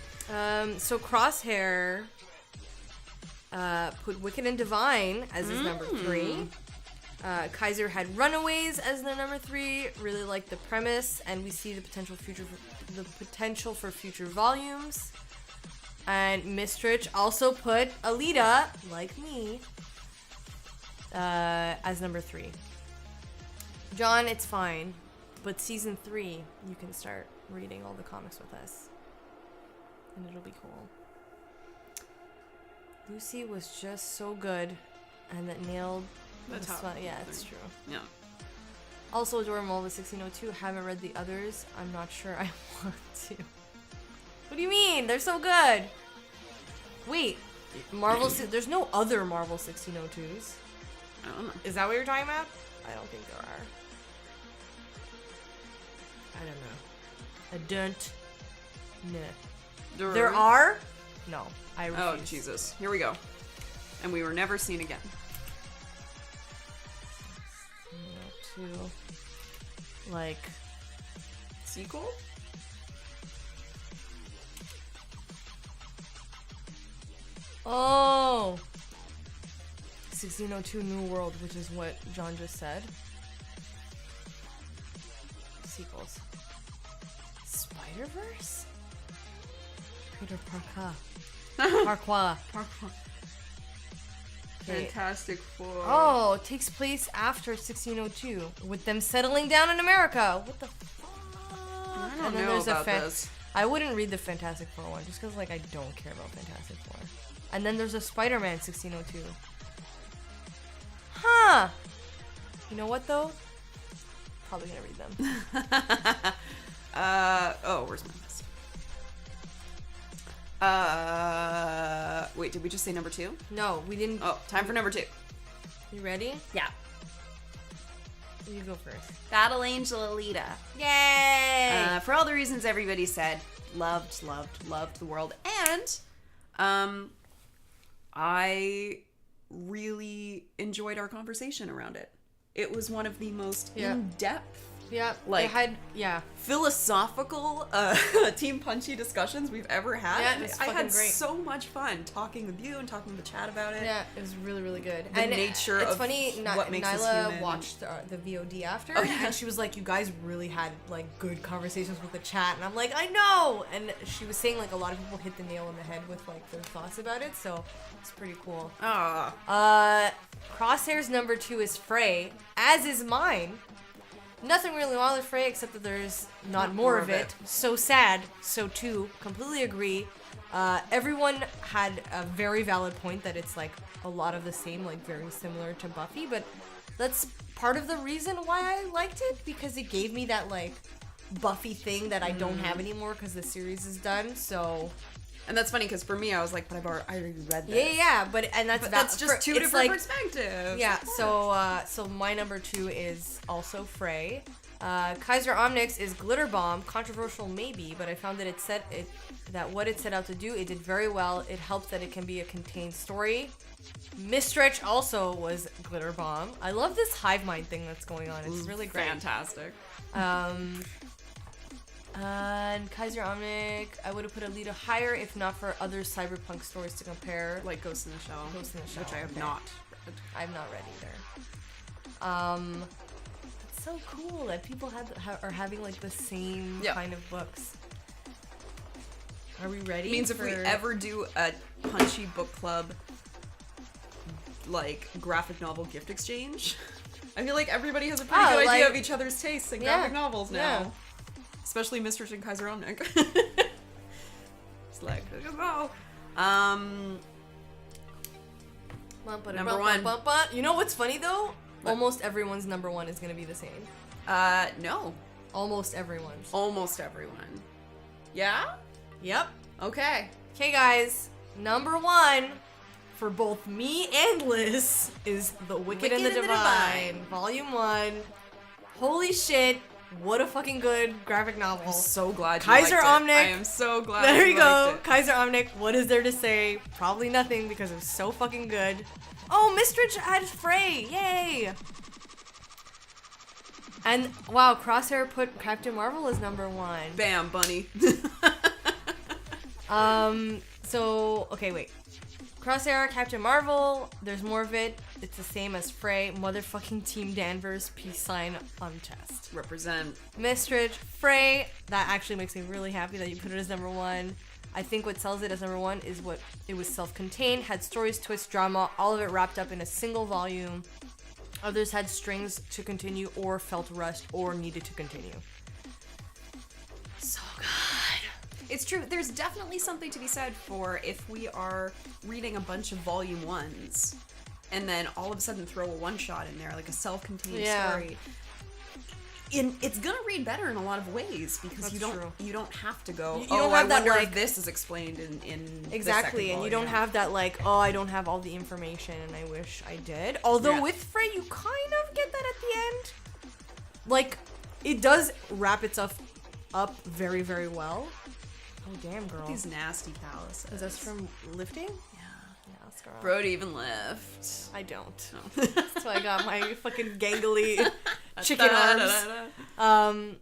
Speaker 3: So Crosshair put Wicked and Divine as his number 3. Kaiser had Runaways as the number 3. Really liked the premise, and we see the potential for future volumes. And Mistrich also put Alita, like me, as number 3. John, it's fine, but season 3, you can start reading all the comics with us, and it'll be cool. Lucy was just so good, and that nailed
Speaker 4: The top
Speaker 3: fun. Yeah,
Speaker 4: three.
Speaker 3: it's true.
Speaker 4: Yeah.
Speaker 3: Also, adore Marvel 1602. Haven't read the others. I'm not sure I want to. What do you mean? They're so good. Wait, there's no other Marvel 1602s.
Speaker 4: I don't know.
Speaker 3: Is that what you're talking about? I don't think there are. I don't know. There are? No, I refuse.
Speaker 4: Oh, Jesus. Here we go. And we were never seen again.
Speaker 3: To like
Speaker 4: Sequel?
Speaker 3: Oh, 1602 New World, which is what John just said. Sequels. Spider-Verse? Peter Parker. Parquois. Okay.
Speaker 4: Fantastic Four.
Speaker 3: Oh, it takes place after 1602, with them settling down in America. What the fuck?
Speaker 4: I don't know about this.
Speaker 3: I wouldn't read the Fantastic Four one, just because, like, I don't care about Fantastic Four. And then there's a Spider-Man 1602. Huh. You know what, though? Probably gonna read them.
Speaker 4: Where's my list? Wait, did we just say number 2?
Speaker 3: No, we didn't.
Speaker 4: Oh, time for number 2.
Speaker 3: You ready?
Speaker 4: Yeah.
Speaker 3: You go first.
Speaker 4: Battle Angel Alita.
Speaker 3: Yay!
Speaker 4: For all the reasons everybody said, loved the world. And, I really enjoyed our conversation around it. It was one of the most in-depth,
Speaker 3: Yeah,
Speaker 4: like,
Speaker 3: yeah.
Speaker 4: philosophical Team Punchy discussions we've ever had.
Speaker 3: Yeah, it's
Speaker 4: I had
Speaker 3: fucking great.
Speaker 4: so much fun talking with you and talking in the chat about it.
Speaker 3: Yeah, it was really, really good.
Speaker 4: The
Speaker 3: and
Speaker 4: nature
Speaker 3: it's
Speaker 4: of
Speaker 3: funny,
Speaker 4: what makes us
Speaker 3: Nyla
Speaker 4: human.
Speaker 3: watched the VOD after,
Speaker 4: Oh, yeah.
Speaker 3: and she was like, you guys really had, like, good conversations with the chat, and I'm like, I know! And she was saying, like, a lot of people hit the nail on the head with, like, their thoughts about it, so it's pretty cool. Crosshair's number 2 is Fray, as is mine. Nothing really wrong with Fray except that there's not more of it. So sad. So too. Completely agree. Everyone had a very valid point that it's like a lot of the same, like very similar to Buffy, but that's part of the reason why I liked it, because it gave me that like Buffy thing that I don't have anymore because the series is done. So
Speaker 4: And that's funny because for me, I was like, but I already read this.
Speaker 3: Yeah, but
Speaker 4: that's just two different
Speaker 3: like,
Speaker 4: perspectives.
Speaker 3: Yeah, so my number 2 is also Fray. Kaiser Omnix is Glitter Bomb, controversial maybe, but I found that that what it set out to do, it did very well. It helps that it can be a contained story. Misstretch also was Glitter Bomb. I love this hive mind thing that's going on. It's really great.
Speaker 4: Fantastic.
Speaker 3: And Kaiser Omnic, I would have put Alita higher if not for other cyberpunk stories to compare.
Speaker 4: Like Ghost in the Shell.
Speaker 3: Ghost in the Shell,
Speaker 4: which I have not read.
Speaker 3: I've not read either. It's so cool that people are having like the same kind of books. Are we ready?
Speaker 4: It means if we ever do a Punchy book club, like graphic novel gift exchange, I feel like everybody has a pretty good idea of each other's tastes in graphic novels now. Yeah. Especially Mistress and Kaiser Omnic. It's like, oh. Number 1.
Speaker 3: You know what's funny though? What? Almost everyone's number 1 is gonna be the same.
Speaker 4: No.
Speaker 3: Almost everyone's.
Speaker 4: Almost everyone. Yeah?
Speaker 3: Yep.
Speaker 4: Okay.
Speaker 3: Okay, guys. Number 1 for both me and Liz is The Wicked and the Divine, Volume 1. Holy shit. What a fucking good graphic novel.
Speaker 4: I'm so glad you
Speaker 3: Kaiser
Speaker 4: liked
Speaker 3: Omnic.
Speaker 4: it. I am so glad
Speaker 3: there
Speaker 4: you
Speaker 3: go.
Speaker 4: liked it.
Speaker 3: Kaiser Omnic. What is there to say? Probably nothing because it was so fucking good. Oh, Mistrich had Fray. Yay. And wow, Crosshair put Captain Marvel as number 1.
Speaker 4: Bam, bunny.
Speaker 3: So, okay, wait. Crosshair, Captain Marvel, there's more of it. It's the same as Fray. Motherfucking Team Danvers, peace sign on chest.
Speaker 4: Represent.
Speaker 3: Mistrich, Fray, that actually makes me really happy that you put it as number 1. I think what sells it as number 1 is what it was self-contained, had stories, twists, drama, all of it wrapped up in a single volume. Others had strings to continue or felt rushed or needed to continue. So good.
Speaker 4: It's true. There's definitely something to be said for if we are reading a bunch of volume 1s and then all of a sudden throw a one-shot in there, like a self-contained story. It's gonna read better in a lot of ways because you don't have to go.
Speaker 3: You don't have
Speaker 4: I wonder
Speaker 3: that,
Speaker 4: if this is explained in
Speaker 3: exactly,
Speaker 4: the second
Speaker 3: and you
Speaker 4: volume.
Speaker 3: don't have that like, oh, I don't have all the information and I wish I did. Although with Fray, you kind of get that at the end. Like, it does wrap itself up very, very well. Oh damn, girl!
Speaker 4: These nasty calluses.
Speaker 3: Is this from lifting?
Speaker 4: Yes, girl. Brody even lift.
Speaker 3: I don't. No. That's why I got my fucking gangly chicken arms.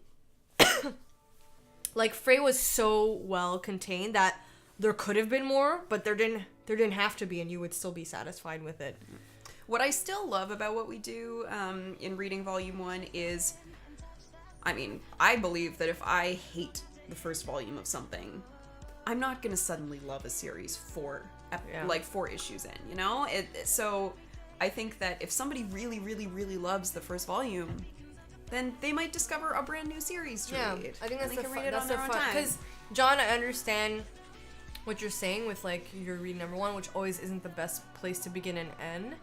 Speaker 3: Like Fray was so well contained that there could have been more, but there didn't have to be, and you would still be satisfied with it.
Speaker 4: What I still love about what we do in reading Volume 1 is, I mean, I believe that if I hate the first volume of something, I'm not gonna suddenly love a series 4 issues in, you know? So I think that if somebody really, really, really loves the first volume, then they might discover a brand new series to read.
Speaker 3: I think that's
Speaker 4: the fun.
Speaker 3: That's the fun. Because John, I understand what you're saying with like you're reading number 1, which always isn't the best place to begin and end.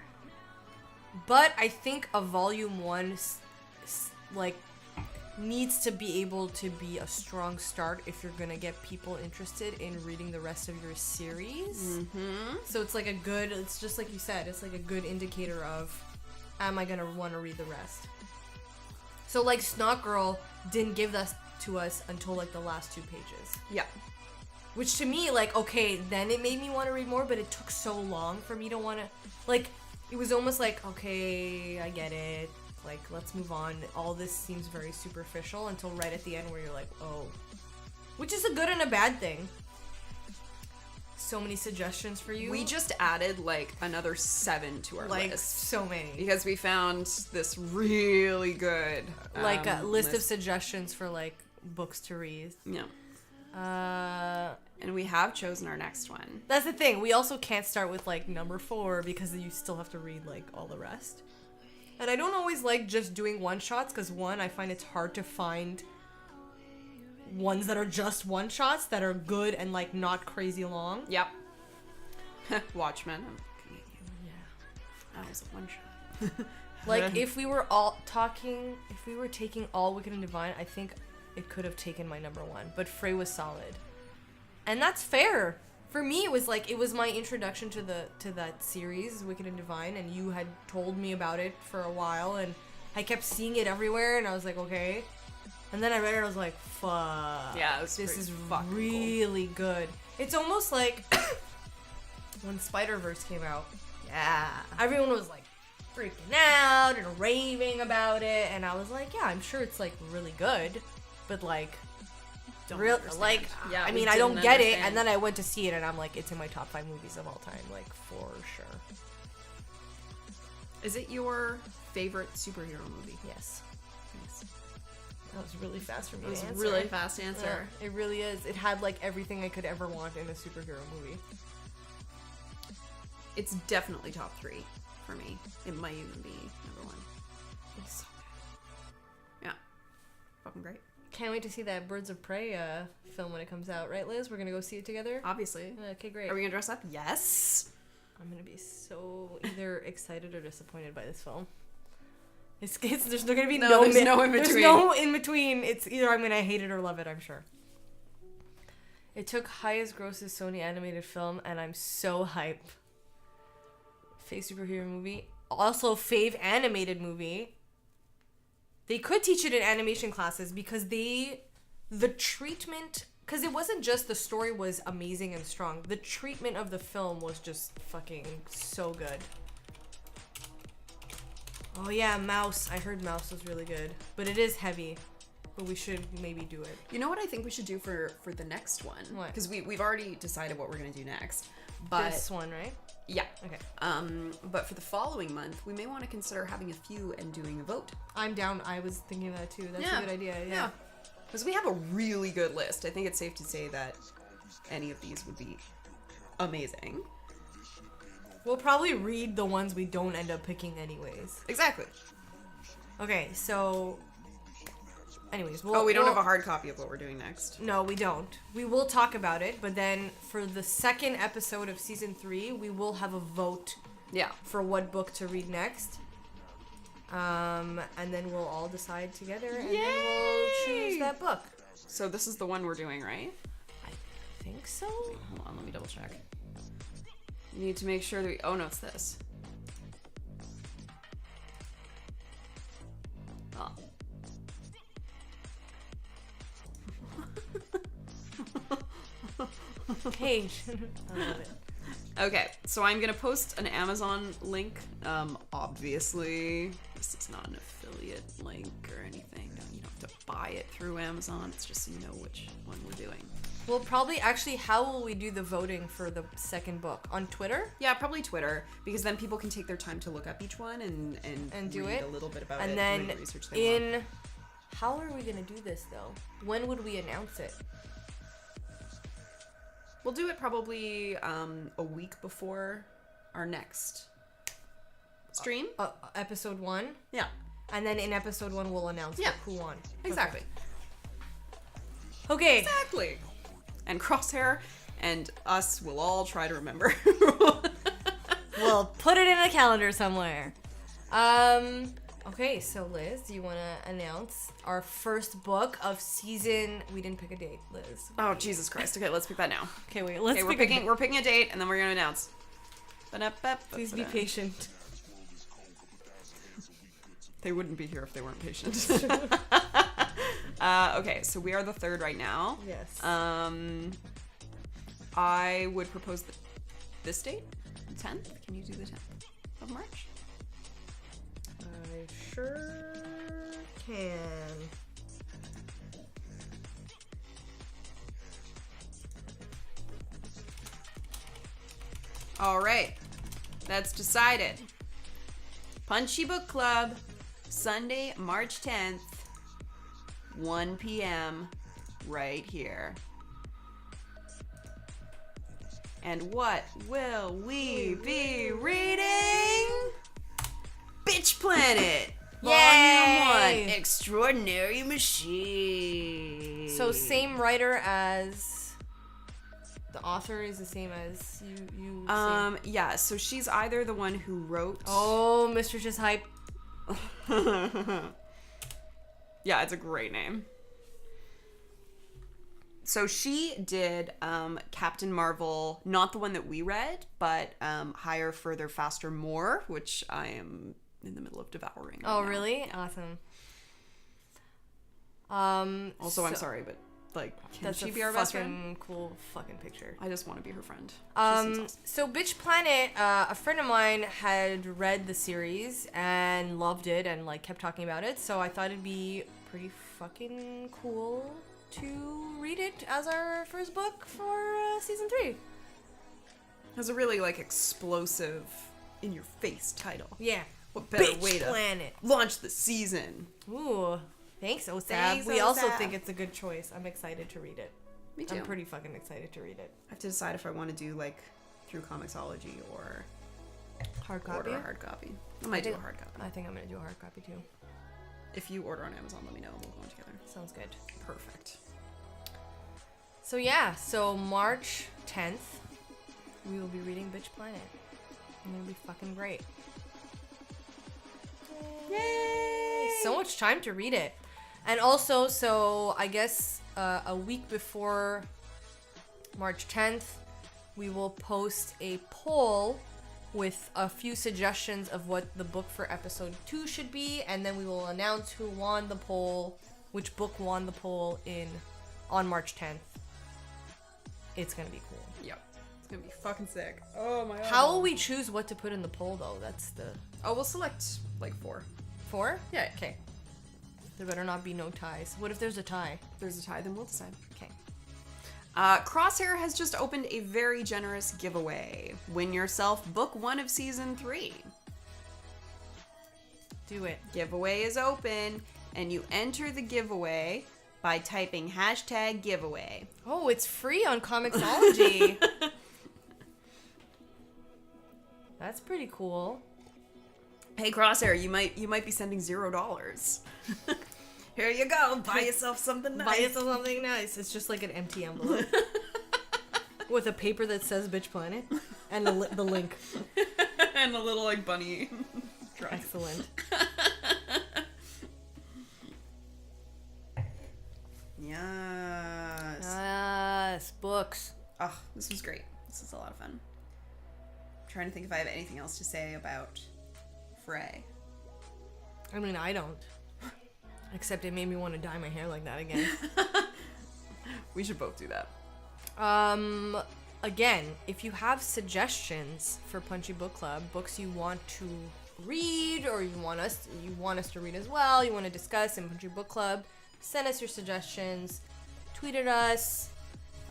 Speaker 3: But I think a volume 1 like needs to be able to be a strong start if you're gonna get people interested in reading the rest of your series. Mm-hmm. So it's like it's just like you said, it's like a good indicator of, am I gonna want to read the rest? So like Snot Girl didn't give that to us until like the last 2 pages.
Speaker 4: Yeah.
Speaker 3: Which to me, like, okay, then it made me want to read more, but it took so long for me to want to, like, it was almost like, okay, I get it. Like, let's move on. All this seems very superficial until right at the end where you're like, oh. Which is a good and a bad thing. So many suggestions for you.
Speaker 4: We just added, like, another 7 to our list.
Speaker 3: Like, so many.
Speaker 4: Because we found this really good
Speaker 3: like, a list of suggestions for, like, books to read.
Speaker 4: Yeah. And we have chosen our next one.
Speaker 3: That's the thing. We also can't start with, like, number 4 because you still have to read, like, all the rest. And I don't always like just doing one-shots because, one, I find it's hard to find ones that are just one-shots that are good and, like, not crazy long.
Speaker 4: Yep. Watchmen. Yeah. That was a one-shot.
Speaker 3: Like, if we were taking all Wicked and Divine, I think it could have taken my number 1. But Fray was solid. And that's fair. For me, it was my introduction to that series, Wicked and Divine, and you had told me about it for a while, and I kept seeing it everywhere, and I was like, okay. And then I read it, and I was like, fuck.
Speaker 4: Yeah, it was
Speaker 3: this is
Speaker 4: fucking
Speaker 3: really good. It's almost like when Spider-Verse came out.
Speaker 4: Yeah.
Speaker 3: Everyone was like freaking out and raving about it, and I was like, yeah, I'm sure it's like really good, but like,
Speaker 4: Yeah,
Speaker 3: I
Speaker 4: we
Speaker 3: mean, I don't
Speaker 4: didn't
Speaker 3: get it.
Speaker 4: understand.
Speaker 3: And then I went to see it, and I'm like, it's in my top 5 movies of all time, like for sure.
Speaker 4: Is it your favorite superhero movie?
Speaker 3: Yes. That was really fast for me.
Speaker 4: It was
Speaker 3: to
Speaker 4: a
Speaker 3: answer.
Speaker 4: really fast answer.
Speaker 3: Yeah, it really is. It had like everything I could ever want in a superhero movie.
Speaker 4: It's definitely top 3 for me. It might even be number 1.
Speaker 3: It's so
Speaker 4: Yeah. Fucking great.
Speaker 3: Can't wait to see that Birds of Prey film when it comes out, right, Liz? We're gonna go see it together.
Speaker 4: Obviously.
Speaker 3: Okay, great.
Speaker 4: Are we gonna dress up? Yes.
Speaker 3: I'm gonna be so either excited or disappointed by this film. It's there's gonna be no
Speaker 4: there's no in between.
Speaker 3: There's no in between. It's either I'm gonna hate it or love it. I'm sure. It took highest grosses Sony animated film, and I'm so hype. Fave superhero movie, also fave animated movie. They could teach it in animation classes because the treatment, because it wasn't just the story was amazing and strong. The treatment of the film was just fucking so good. Oh yeah, Mouse. I heard Mouse was really good, but it is heavy. But we should maybe do it.
Speaker 4: You know what I think we should do for the next one?
Speaker 3: What?
Speaker 4: Because we've already decided what we're gonna do next. But
Speaker 3: This one, right?
Speaker 4: yeah.
Speaker 3: Okay.
Speaker 4: But for the following month, we may want to consider having a few and doing a vote.
Speaker 3: I'm down. I was thinking of that too. That's
Speaker 4: Yeah.
Speaker 3: a good idea. Yeah.
Speaker 4: Because we have a really good list. I think it's safe to say that any of these would be amazing.
Speaker 3: We'll probably read the ones we don't end up picking anyways.
Speaker 4: Exactly.
Speaker 3: Okay, so anyways,
Speaker 4: We don't have a hard copy of what we're doing next.
Speaker 3: No, we don't. We will talk about it, but then for the second episode of season 3, we will have a vote
Speaker 4: Yeah.
Speaker 3: for what book to read next. And then we'll all decide together, and then we'll choose that book.
Speaker 4: So this is the one we're doing, right?
Speaker 3: I think so.
Speaker 4: Hold on, let me double check. You need to make sure that we... Oh, no, it's this. Oh.
Speaker 3: Page. I love it.
Speaker 4: Okay, so I'm gonna post an Amazon link. Obviously, this is not an affiliate link or anything. You don't have to buy it through Amazon. It's just so you know which one we're doing.
Speaker 3: We'll probably actually. How will we do the voting for the second book on Twitter?
Speaker 4: Yeah, probably Twitter, because then people can take their time to look up each one and
Speaker 3: do
Speaker 4: read
Speaker 3: it?
Speaker 4: a little bit about
Speaker 3: And
Speaker 4: it.
Speaker 3: then
Speaker 4: do the research they want.
Speaker 3: how are we gonna do this though? When would we announce it?
Speaker 4: We'll do it probably a week before our next stream.
Speaker 3: Episode 1,
Speaker 4: Yeah,
Speaker 3: and then in episode 1 we'll announce who won.
Speaker 4: exactly.
Speaker 3: Okay.
Speaker 4: Exactly. And Crosshair and us will all try to remember.
Speaker 3: We'll put it in a calendar somewhere. Okay, so Liz, do you want to announce our first book of season? We didn't pick a date, Liz.
Speaker 4: Oh, Jesus Christ. Okay, let's pick that now.
Speaker 3: Okay, wait. Let's
Speaker 4: Okay,
Speaker 3: pick
Speaker 4: we're picking a date and then we're going to announce.
Speaker 3: Please be patient.
Speaker 4: They wouldn't be here if they weren't patient. Okay, so we are the 3rd right now.
Speaker 3: Yes.
Speaker 4: I would propose this date, 10th. Can you do the 10th of March?
Speaker 3: I sure can.
Speaker 4: All right, that's decided. Punchy Book Club, Sunday, March 10th, 1 p.m. right here. And what will we be reading? Bitch Planet, Volume 1, Extraordinary Machine.
Speaker 3: So same writer as the author is the same as you.
Speaker 4: Yeah. So she's either the one who wrote.
Speaker 3: Oh, Mistress Hype.
Speaker 4: Yeah, it's a great name. So she did Captain Marvel, not the one that we read, but Higher, Further, Faster, More, which I am in the middle of devouring.
Speaker 3: Oh,
Speaker 4: right now.
Speaker 3: really? Awesome.
Speaker 4: Also, I'm sorry, but like, can she be our best friend?
Speaker 3: Cool fucking picture.
Speaker 4: I just want to be her friend. She seems awesome.
Speaker 3: So Bitch Planet, a friend of mine had read the series and loved it and like kept talking about it. So I thought it'd be pretty fucking cool to read it as our first book for season 3.
Speaker 4: Has a really like explosive, in your face title.
Speaker 3: Yeah.
Speaker 4: What better
Speaker 3: Bitch
Speaker 4: way to
Speaker 3: Planet.
Speaker 4: launch the season?
Speaker 3: Ooh. Thanks, Osab.
Speaker 4: Thanks,
Speaker 3: We also
Speaker 4: Osab.
Speaker 3: think it's a good choice. I'm excited to read it.
Speaker 4: Me too.
Speaker 3: I'm pretty fucking excited to read it.
Speaker 4: I have to decide if I want to do like through Comixology or
Speaker 3: Hard copy?
Speaker 4: order a hard copy. I might do a hard copy.
Speaker 3: I think I'm gonna do a hard copy too.
Speaker 4: If you order on Amazon, let me know. We'll go on together.
Speaker 3: Sounds good.
Speaker 4: Perfect.
Speaker 3: So yeah, so March 10th, we will be reading Bitch Planet. And it'll be fucking great.
Speaker 4: Yay!
Speaker 3: So much time to read it. And also, so I guess a week before March 10th, we will post a poll with a few suggestions of what the book for episode 2 should be, and then we will announce who won the poll, which book won the poll on March 10th. It's gonna be cool.
Speaker 4: Yep. It's gonna be fucking sick. Oh my god.
Speaker 3: How will we choose what to put in the poll though? That's the
Speaker 4: Oh, we'll select like 4.
Speaker 3: 4?
Speaker 4: Yeah.
Speaker 3: Okay. There better not be no ties. What if there's a tie?
Speaker 4: If there's a tie, then we'll decide.
Speaker 3: Okay.
Speaker 4: Crosshair has just opened a very generous giveaway. Win yourself book 1 of season 3.
Speaker 3: Do it.
Speaker 4: Giveaway is open, and you enter the giveaway by typing #giveaway.
Speaker 3: Oh, it's free on Comixology. That's pretty cool.
Speaker 4: Hey Crosshair, you might be sending $0. Here you go. Buy yourself something nice.
Speaker 3: Buy yourself something nice. It's just like an empty envelope with a paper that says "Bitch Planet" and the link.
Speaker 4: And a little like bunny. Dress.
Speaker 3: Excellent.
Speaker 4: Yes.
Speaker 3: Yes, books.
Speaker 4: Oh, this was great. This is a lot of fun. I'm trying to think if I have anything else to say about Fray.
Speaker 3: I mean, I don't. Except it made me want to dye my hair like that again.
Speaker 4: We should both do that.
Speaker 3: Again, if you have suggestions for Punchy Book Club, books you want to read or you want us to read as well, you want to discuss in Punchy Book Club, send us your suggestions, tweet at us,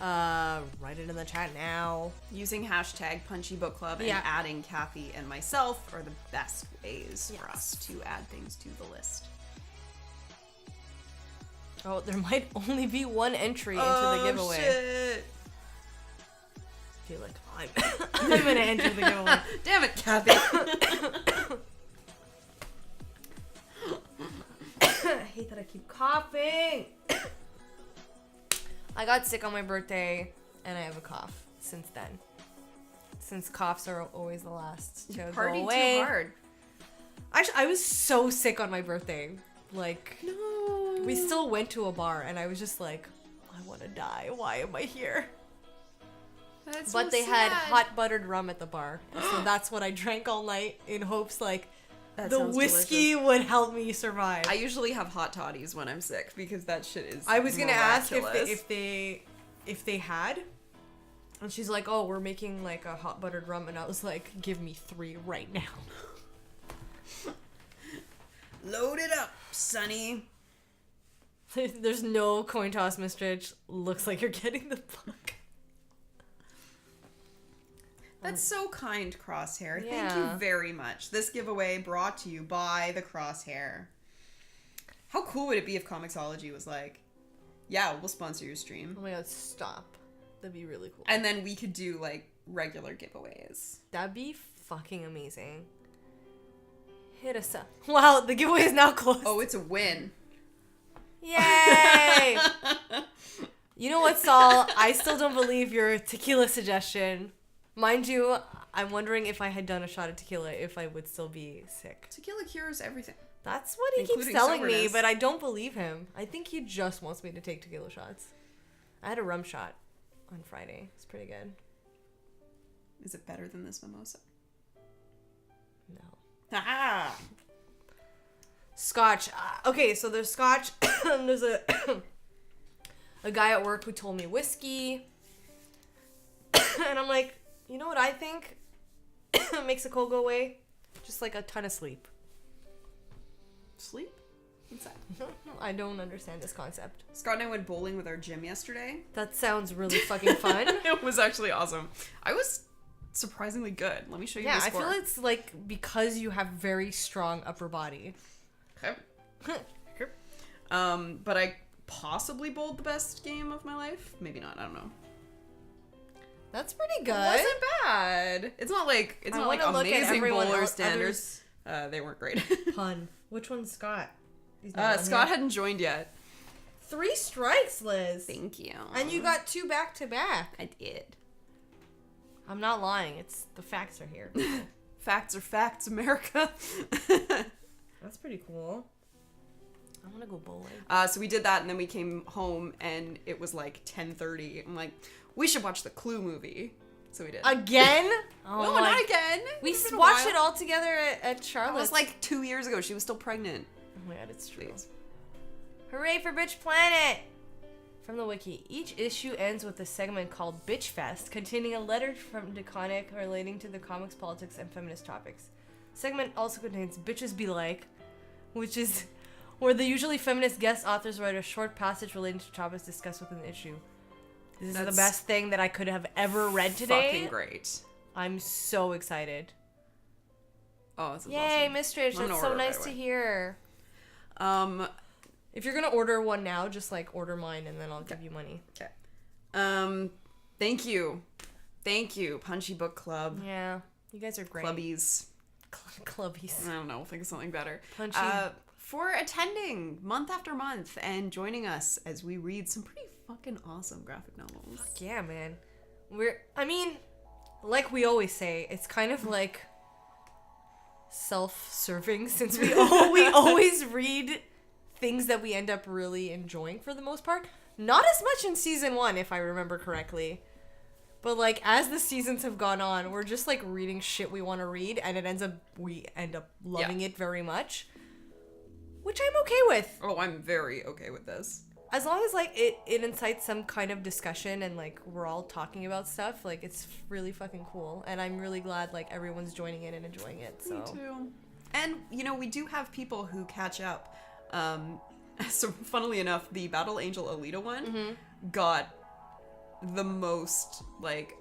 Speaker 3: write it in the chat now.
Speaker 4: Using #PunchyBookClub and
Speaker 3: Yeah.
Speaker 4: adding Cathy and myself are the best ways for
Speaker 3: Yes.
Speaker 4: us to add things to the list.
Speaker 3: Oh, there might only be one entry into the giveaway.
Speaker 4: Shit.
Speaker 3: I feel like I'm gonna enter the giveaway.
Speaker 4: Damn it, Cathy.
Speaker 3: I hate that I keep coughing. I got sick on my birthday, and I have a cough since then. Since coughs are always the last to go
Speaker 4: Partied
Speaker 3: away.
Speaker 4: too hard.
Speaker 3: Actually, I was so sick on my birthday. Like,
Speaker 4: No.
Speaker 3: we still went to a bar, and I was just like, I want to die. Why am I here?
Speaker 4: That's
Speaker 3: But
Speaker 4: so
Speaker 3: they had
Speaker 4: sad.
Speaker 3: hot buttered rum at the bar, so that's what I drank all night in hopes like
Speaker 4: That
Speaker 3: the
Speaker 4: sounds
Speaker 3: whiskey would help me survive.
Speaker 4: I usually have hot toddies when I'm sick because that shit is.
Speaker 3: I was gonna ask
Speaker 4: miraculous.
Speaker 3: if they had, and she's like, "Oh, we're making like a hot buttered rum," and I was like, "Give me 3 right now."
Speaker 4: Load it up, Sonny.
Speaker 3: There's no coin toss, Mistrich. Looks like you're getting the book.
Speaker 4: That's so kind, Crosshair. Thank
Speaker 3: Yeah.
Speaker 4: you very much. This giveaway brought to you by the Crosshair. How cool would it be if Comixology was like, yeah, we'll sponsor your stream.
Speaker 3: Oh my god, stop. That'd be really cool.
Speaker 4: And then we could do like regular giveaways.
Speaker 3: That'd be fucking amazing. Hit us up. Wow, the giveaway is now closed.
Speaker 4: Oh, it's a win.
Speaker 3: Yay! You know what, Saul? I still don't believe your tequila suggestion. Mind you, I'm wondering if I had done a shot of tequila, if I would still be sick.
Speaker 4: Tequila cures everything.
Speaker 3: That's what he keeps
Speaker 4: Including
Speaker 3: telling me,
Speaker 4: soberness.
Speaker 3: but I don't believe him. I think he just wants me to take tequila shots. I had a rum shot on Friday. It's pretty good.
Speaker 4: Is it better than this mimosa?
Speaker 3: No.
Speaker 4: Ah!
Speaker 3: Scotch. Okay, so there's scotch. There's a guy at work who told me whiskey. And I'm like, you know what I think makes a cold go away? Just like a ton of sleep.
Speaker 4: Sleep? What's that?
Speaker 3: I don't understand this concept.
Speaker 4: Scott and I went bowling with our gym yesterday.
Speaker 3: That sounds really fucking fun.
Speaker 4: It was actually awesome. I was surprisingly good. Let me show you
Speaker 3: Yeah,
Speaker 4: the
Speaker 3: I
Speaker 4: score.
Speaker 3: feel it's like because you have very strong upper body.
Speaker 4: Okay. But I possibly bowled the best game of my life. Maybe not. I don't know.
Speaker 3: That's pretty good.
Speaker 4: It wasn't bad. It's not like amazing bowler standards. They weren't great.
Speaker 3: Pun. Which one's Scott? He's not on
Speaker 4: Scott
Speaker 3: here.
Speaker 4: hadn't joined yet.
Speaker 3: 3 strikes, Liz.
Speaker 4: Thank you.
Speaker 3: And you got 2 back to back.
Speaker 4: I did.
Speaker 3: I'm not lying. It's the facts are here.
Speaker 4: Facts are facts, America.
Speaker 3: That's pretty cool. I want to go bowling.
Speaker 4: So we did that, and then we came home, and it was like 10:30. I'm like, we should watch the Clue movie. So we did.
Speaker 3: Again? Oh,
Speaker 4: No, not again.
Speaker 3: We
Speaker 4: It's been a
Speaker 3: watched
Speaker 4: while.
Speaker 3: it all together at
Speaker 4: It
Speaker 3: Charlotte's.
Speaker 4: was like 2 years ago. She was still pregnant.
Speaker 3: Oh my god, it's true.
Speaker 4: Please.
Speaker 3: Hooray for Bitch Planet! From the wiki, each issue ends with a segment called Bitch Fest, containing a letter from DeConnick relating to the comics, politics, and feminist topics. Segment also contains Bitches Be Like, which is where the usually feminist guest authors write a short passage relating to topics discussed within the issue. This is the best thing that I could have ever read today.
Speaker 4: Fucking great.
Speaker 3: I'm so excited.
Speaker 4: Oh, this is
Speaker 3: Yay,
Speaker 4: awesome.
Speaker 3: Miss Trish,
Speaker 4: I'm gonna
Speaker 3: that's so
Speaker 4: order it
Speaker 3: nice
Speaker 4: right
Speaker 3: to
Speaker 4: away.
Speaker 3: hear. If you're gonna order one now, just like order mine and then I'll give you money.
Speaker 4: Okay. Thank you. Thank you, Punchy Book Club.
Speaker 3: Yeah, you guys are great.
Speaker 4: Clubbies.
Speaker 3: Clubbies.
Speaker 4: I don't know, think of something better.
Speaker 3: Punchy.
Speaker 4: For attending month after month and joining us as we read some pretty fucking awesome graphic novels.
Speaker 3: Yeah, man. I mean, like we always say, it's kind of like self-serving since we always read things that we end up really enjoying for the most part. Not as much in season 1, if I remember correctly. But like as the seasons have gone on, we're just like reading shit we want to read, and we end up loving it very much, which I'm okay with.
Speaker 4: Oh, I'm very okay with this.
Speaker 3: As long as like it incites some kind of discussion and like we're all talking about stuff, like it's really fucking cool, and I'm really glad like everyone's joining in and enjoying it. So.
Speaker 4: Me too. And you know, we do have people who catch up. So funnily enough, the Battle Angel Alita one got the most like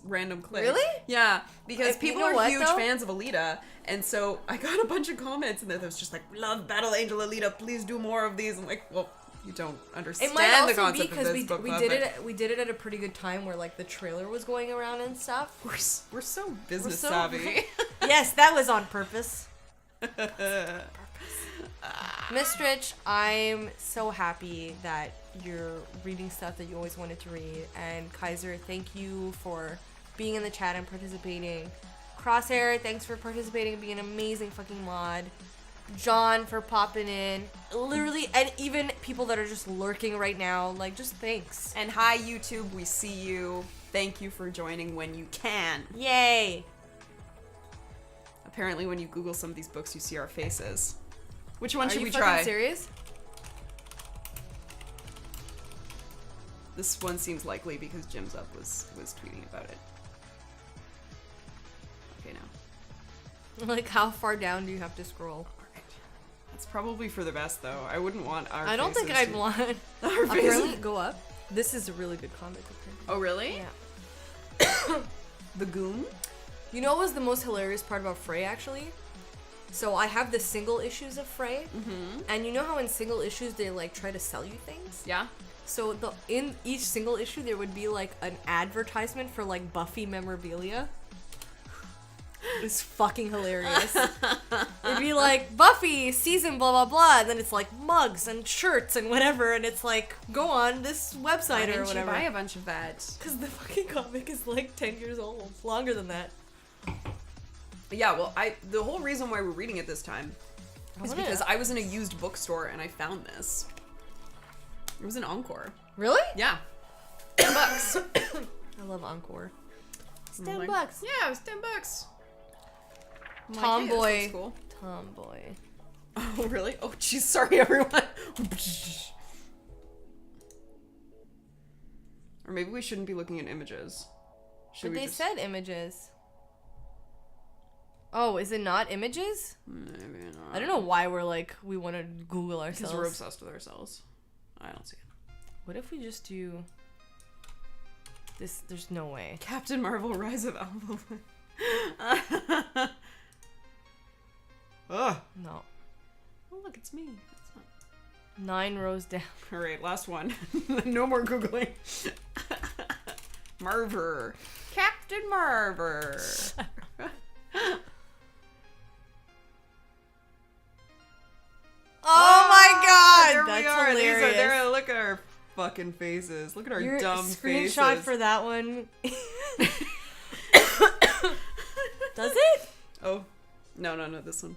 Speaker 4: random clicks.
Speaker 3: Really?
Speaker 4: Yeah, because
Speaker 3: You
Speaker 4: people
Speaker 3: know
Speaker 4: are
Speaker 3: what,
Speaker 4: huge
Speaker 3: though?
Speaker 4: fans of Alita, and so I got a bunch of comments, and that was just like, "Love Battle Angel Alita, please do more of these." I'm like, well, you don't understand
Speaker 3: It might
Speaker 4: the
Speaker 3: also be
Speaker 4: concept of
Speaker 3: because
Speaker 4: this book
Speaker 3: we
Speaker 4: club,
Speaker 3: did
Speaker 4: but
Speaker 3: it. We did it at a pretty good time where like the trailer was going around and stuff.
Speaker 4: We're so business
Speaker 3: so-
Speaker 4: savvy.
Speaker 3: Yes, that was on purpose. Miss Rich, I'm so happy that you're reading stuff that you always wanted to read. And Kaiser, thank you for being in the chat and participating. Crosshair, thanks for participating and being an amazing fucking mod. John for popping in. Literally, and even people that are just lurking right now, like, just thanks.
Speaker 4: And hi, YouTube, we see you. Thank you for joining when you can.
Speaker 3: Yay!
Speaker 4: Apparently, when you Google some of these books, you see our faces. Which one
Speaker 3: Are
Speaker 4: should
Speaker 3: you
Speaker 4: we
Speaker 3: fucking
Speaker 4: try?
Speaker 3: serious?
Speaker 4: This one seems likely because Jim's Up was tweeting about it. Okay, now.
Speaker 3: Like, how far down do you have to scroll?
Speaker 4: Alright. That's probably for the best, though. I wouldn't want our
Speaker 3: I don't think
Speaker 4: faces
Speaker 3: I'd
Speaker 4: to-
Speaker 3: want.
Speaker 4: Our
Speaker 3: Apparently,
Speaker 4: faces.
Speaker 3: go up. This is a really good comic. Apparently.
Speaker 4: Oh, really?
Speaker 3: Yeah.
Speaker 4: The Goon?
Speaker 3: You know what was the most hilarious part about Fray, actually? So I have the single issues of Fray, and you know how in single issues they like try to sell you things?
Speaker 4: Yeah?
Speaker 3: So in each single issue there would be like an advertisement for like Buffy memorabilia. It's fucking hilarious. It'd be like Buffy season blah blah blah, and then it's like mugs and shirts and whatever, and it's like go on this
Speaker 4: Why
Speaker 3: website or
Speaker 4: didn't you
Speaker 3: whatever.
Speaker 4: buy a bunch of that?
Speaker 3: Because the fucking comic is like 10 years old, longer than that.
Speaker 4: Yeah, well, the whole reason why we're reading it this time is
Speaker 3: wanna-
Speaker 4: because I was in a used bookstore and I found this. It was an Encore.
Speaker 3: Really?
Speaker 4: Yeah. $10.
Speaker 3: I love Encore. It's
Speaker 4: I'm
Speaker 3: $10.
Speaker 4: like, yeah, it was $10. I'm like,
Speaker 3: Tomboy.
Speaker 4: hey, this looks cool.
Speaker 3: Tomboy.
Speaker 4: Oh, really? Oh, jeez, sorry, everyone. Or maybe we shouldn't be looking at images. Should
Speaker 3: But
Speaker 4: we
Speaker 3: they
Speaker 4: just...
Speaker 3: said images. Oh, is it not images?
Speaker 4: Maybe not.
Speaker 3: I don't know why we're like, we want to Google ourselves.
Speaker 4: Because we're obsessed with ourselves. I don't see it.
Speaker 3: What if we just do this? There's no way.
Speaker 4: Captain Marvel Rise of Alpha. Ugh.
Speaker 3: No.
Speaker 4: Oh, look, it's me. It's not...
Speaker 3: 9 rows down.
Speaker 4: All right, last one. No more Googling. Marver. Captain Marver.
Speaker 3: Oh my god!
Speaker 4: There
Speaker 3: That's
Speaker 4: we are.
Speaker 3: hilarious.
Speaker 4: There, look at our fucking faces. Look at our
Speaker 3: Your
Speaker 4: dumb
Speaker 3: screenshot
Speaker 4: faces.
Speaker 3: for that one. Does it?
Speaker 4: Oh. No, this one.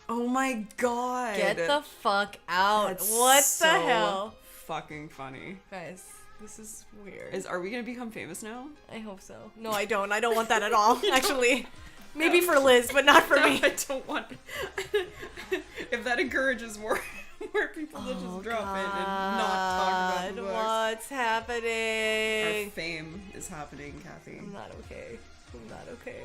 Speaker 4: Oh my god.
Speaker 3: Get the fuck out.
Speaker 4: That's
Speaker 3: What
Speaker 4: so
Speaker 3: the hell?
Speaker 4: fucking funny.
Speaker 3: Guys, this is weird.
Speaker 4: Are we gonna become famous now?
Speaker 3: I hope so. No, I don't. I don't want that at all, actually. Maybe for Liz, but not for me.
Speaker 4: I don't want... If that encourages more people to just drop in and not talk about the books.
Speaker 3: What's happening?
Speaker 4: Our fame is happening, Cathy.
Speaker 3: I'm not okay. I'm not okay.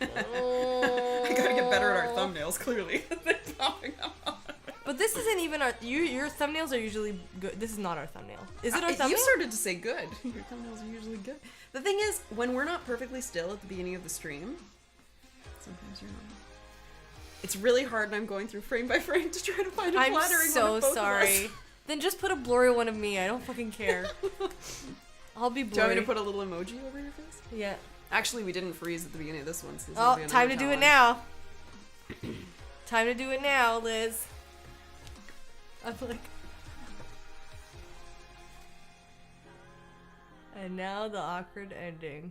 Speaker 4: I gotta get better at our thumbnails, clearly. They're popping up.
Speaker 3: But this isn't even our... Your thumbnails are usually good. This is not our thumbnail. Is it our thumbnail?
Speaker 4: You started to say good. Your thumbnails are usually good. The thing is, when we're not perfectly still at the beginning of the stream, sometimes you're not. It's really hard, and I'm going through frame by frame to try to find a
Speaker 3: I'm
Speaker 4: flattering
Speaker 3: so
Speaker 4: one of both
Speaker 3: sorry.
Speaker 4: of us.
Speaker 3: Then just put a blurry one of me. I don't fucking care. I'll be
Speaker 4: Do you
Speaker 3: blurry.
Speaker 4: want me to put a little emoji over your face?
Speaker 3: Yeah.
Speaker 4: Actually, we didn't freeze at the beginning of this one, so this will
Speaker 3: Oh,
Speaker 4: be another
Speaker 3: time to do it
Speaker 4: challenge.
Speaker 3: now. Time to do it now, Liz. I'm like... And now the awkward ending.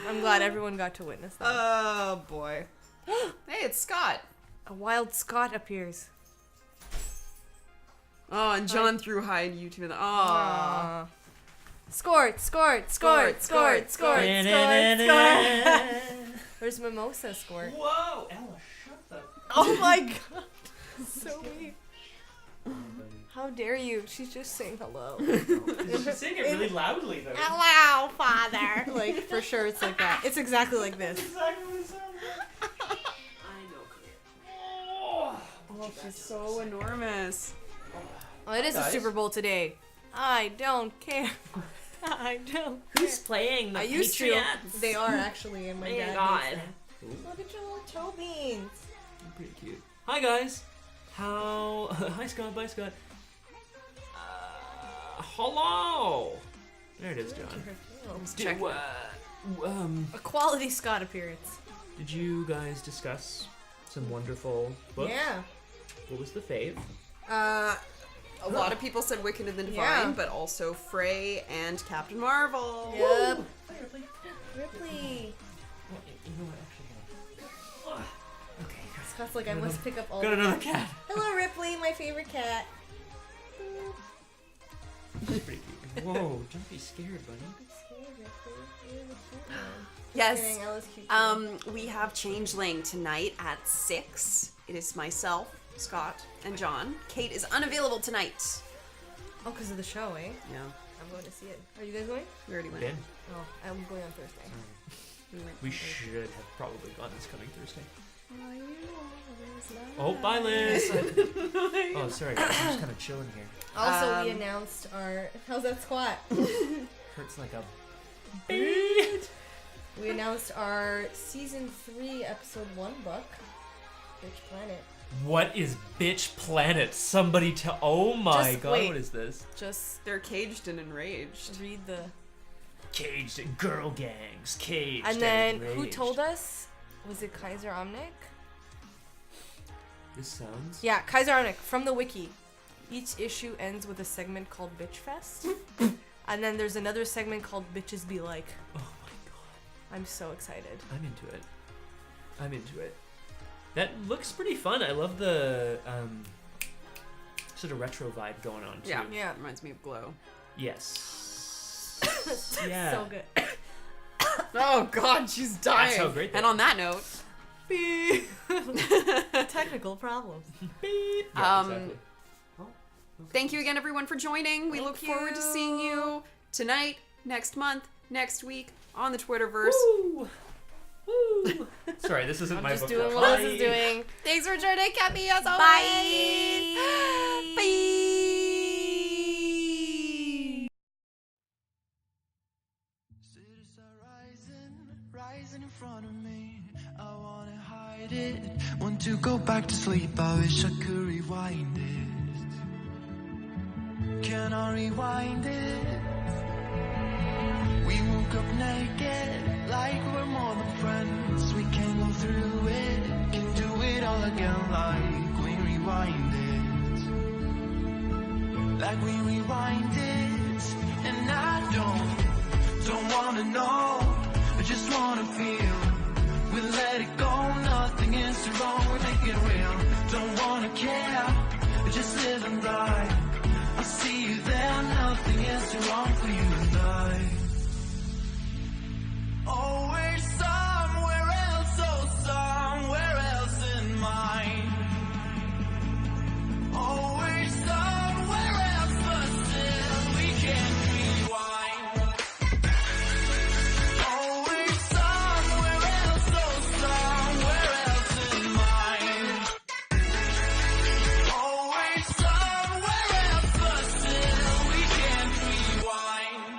Speaker 3: I'm glad everyone got to witness that.
Speaker 4: Oh, boy. Hey, it's Scott.
Speaker 3: A wild Scott appears.
Speaker 4: Oh, and John threw high in YouTube. Oh.
Speaker 3: Scored. Where's Mimosa scored?
Speaker 5: Whoa! Ella, shut the...
Speaker 3: Oh my god. So weird. How dare you? She's just saying hello.
Speaker 5: She's saying it really loudly, though.
Speaker 3: Hello, father. Like, for sure it's like that. It's exactly like this.
Speaker 5: Exactly what it sounds like.
Speaker 4: I know. Oh, she's so enormous.
Speaker 3: Oh, it is a
Speaker 5: Guys.
Speaker 3: Super Bowl today. I don't care. I don't
Speaker 5: Who's playing the
Speaker 3: I used to.
Speaker 5: Patriots?
Speaker 3: They are actually in my
Speaker 5: Thank
Speaker 3: dad.
Speaker 5: God.
Speaker 3: Look at your little toe beans.
Speaker 4: Pretty cute.
Speaker 5: Hi, guys. How... Hi, Scott. Bye, Scott. Hello! There it is, John.
Speaker 4: Check.
Speaker 3: A quality Scott appearance.
Speaker 5: Did you guys discuss some wonderful books?
Speaker 3: Yeah.
Speaker 5: What was the fave?
Speaker 4: A lot of people said Wicked and the Divine,
Speaker 3: Yeah.
Speaker 4: but also Fray and Captain Marvel.
Speaker 3: Yep.
Speaker 5: Hi, Ripley.
Speaker 3: Ripley.
Speaker 5: Well, you know what, actually... Okay.
Speaker 3: Scott's like, I must pick up all
Speaker 5: Got
Speaker 3: the
Speaker 5: another
Speaker 3: cats.
Speaker 5: cat.
Speaker 3: Hello, Ripley, my favorite cat.
Speaker 5: She's pretty cute. Whoa, don't be scared, buddy.
Speaker 4: Yes.
Speaker 3: Ella's cute too.
Speaker 4: We have Changeling tonight at 6. It is myself, Scott, and John. Kate is unavailable tonight.
Speaker 3: Oh, because of the show, eh?
Speaker 4: Yeah,
Speaker 3: I'm going to see it. Are you guys going?
Speaker 4: we already went.
Speaker 5: Ben,
Speaker 3: Oh, I'm going on Thursday.
Speaker 5: we should have probably gone this coming Thursday. Oh, bye, Liz. Oh, sorry, guys. I'm just kind of chilling here.
Speaker 3: Also, we announced our... How's that squat?
Speaker 5: Hurts like a beat.
Speaker 3: We announced our Season 3, Episode 1 book, Bitch Planet.
Speaker 5: What is Bitch Planet? Somebody tell... Oh my
Speaker 3: Just
Speaker 5: god,
Speaker 3: wait.
Speaker 5: what is this?
Speaker 3: Just
Speaker 4: They're caged and enraged.
Speaker 3: read the...
Speaker 5: Caged and girl gangs. Caged
Speaker 3: And then, who
Speaker 5: enraged.
Speaker 3: told us? Was it Kaiser Omnic?
Speaker 5: This sounds...
Speaker 3: Yeah, Kaiser Omnic, from the wiki. Each issue ends with a segment called Bitch Fest. And then there's another segment called Bitches Be Like.
Speaker 5: Oh my god.
Speaker 3: I'm so excited.
Speaker 5: I'm into it. That looks pretty fun. I love the sort of retro vibe going on too.
Speaker 4: Yeah. It reminds me of Glow.
Speaker 5: Yes. Yeah.
Speaker 3: So good.
Speaker 4: Oh God, she's dying.
Speaker 5: That's how great that
Speaker 4: And on that note,
Speaker 3: Beep. Technical problems.
Speaker 5: Beep. Yeah, exactly.
Speaker 4: thank you again, everyone, for joining. We look forward to seeing you tonight, next month, next week on the Twitterverse.
Speaker 5: Woo! Woo! Sorry, this isn't my
Speaker 3: Just
Speaker 5: book
Speaker 3: doing
Speaker 5: club.
Speaker 3: what Liz is doing.
Speaker 4: Thanks for joining, Cathy, as always.
Speaker 3: Bye.
Speaker 4: Bye.
Speaker 1: Cities are rising in front of me. I wanna hide it. Want to go back to sleep. I wish I could rewind it. Can I rewind it? We woke up naked, like we're more than friends. We can go through it, can do it all again, like we rewind it. Like we rewind it. And I don't wanna know, I just wanna feel. We let it go, nothing is wrong, we make it real. Don't wanna care, just live and die. I see you there, nothing is wrong for you and I. Always somewhere else, oh somewhere else in mind. Always somewhere else, but still we can't rewind. Always somewhere else, oh somewhere else in mind. Always somewhere else, but still we can't rewind.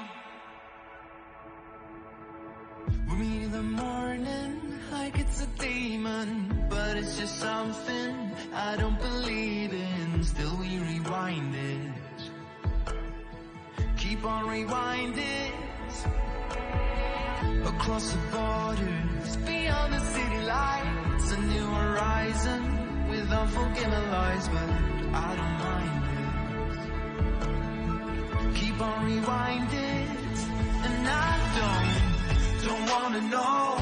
Speaker 1: We meet in the morning like it's a demon, but it's just something I don't believe in. Still we rewind it. Keep on rewind it. Across the borders, beyond the city lights, a new horizon with unforgiving lies, but I don't mind it. Keep on rewind it, and I don't wanna know,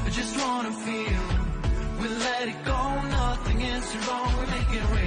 Speaker 1: I just wanna feel. We let it go, nothing is wrong, we make it real.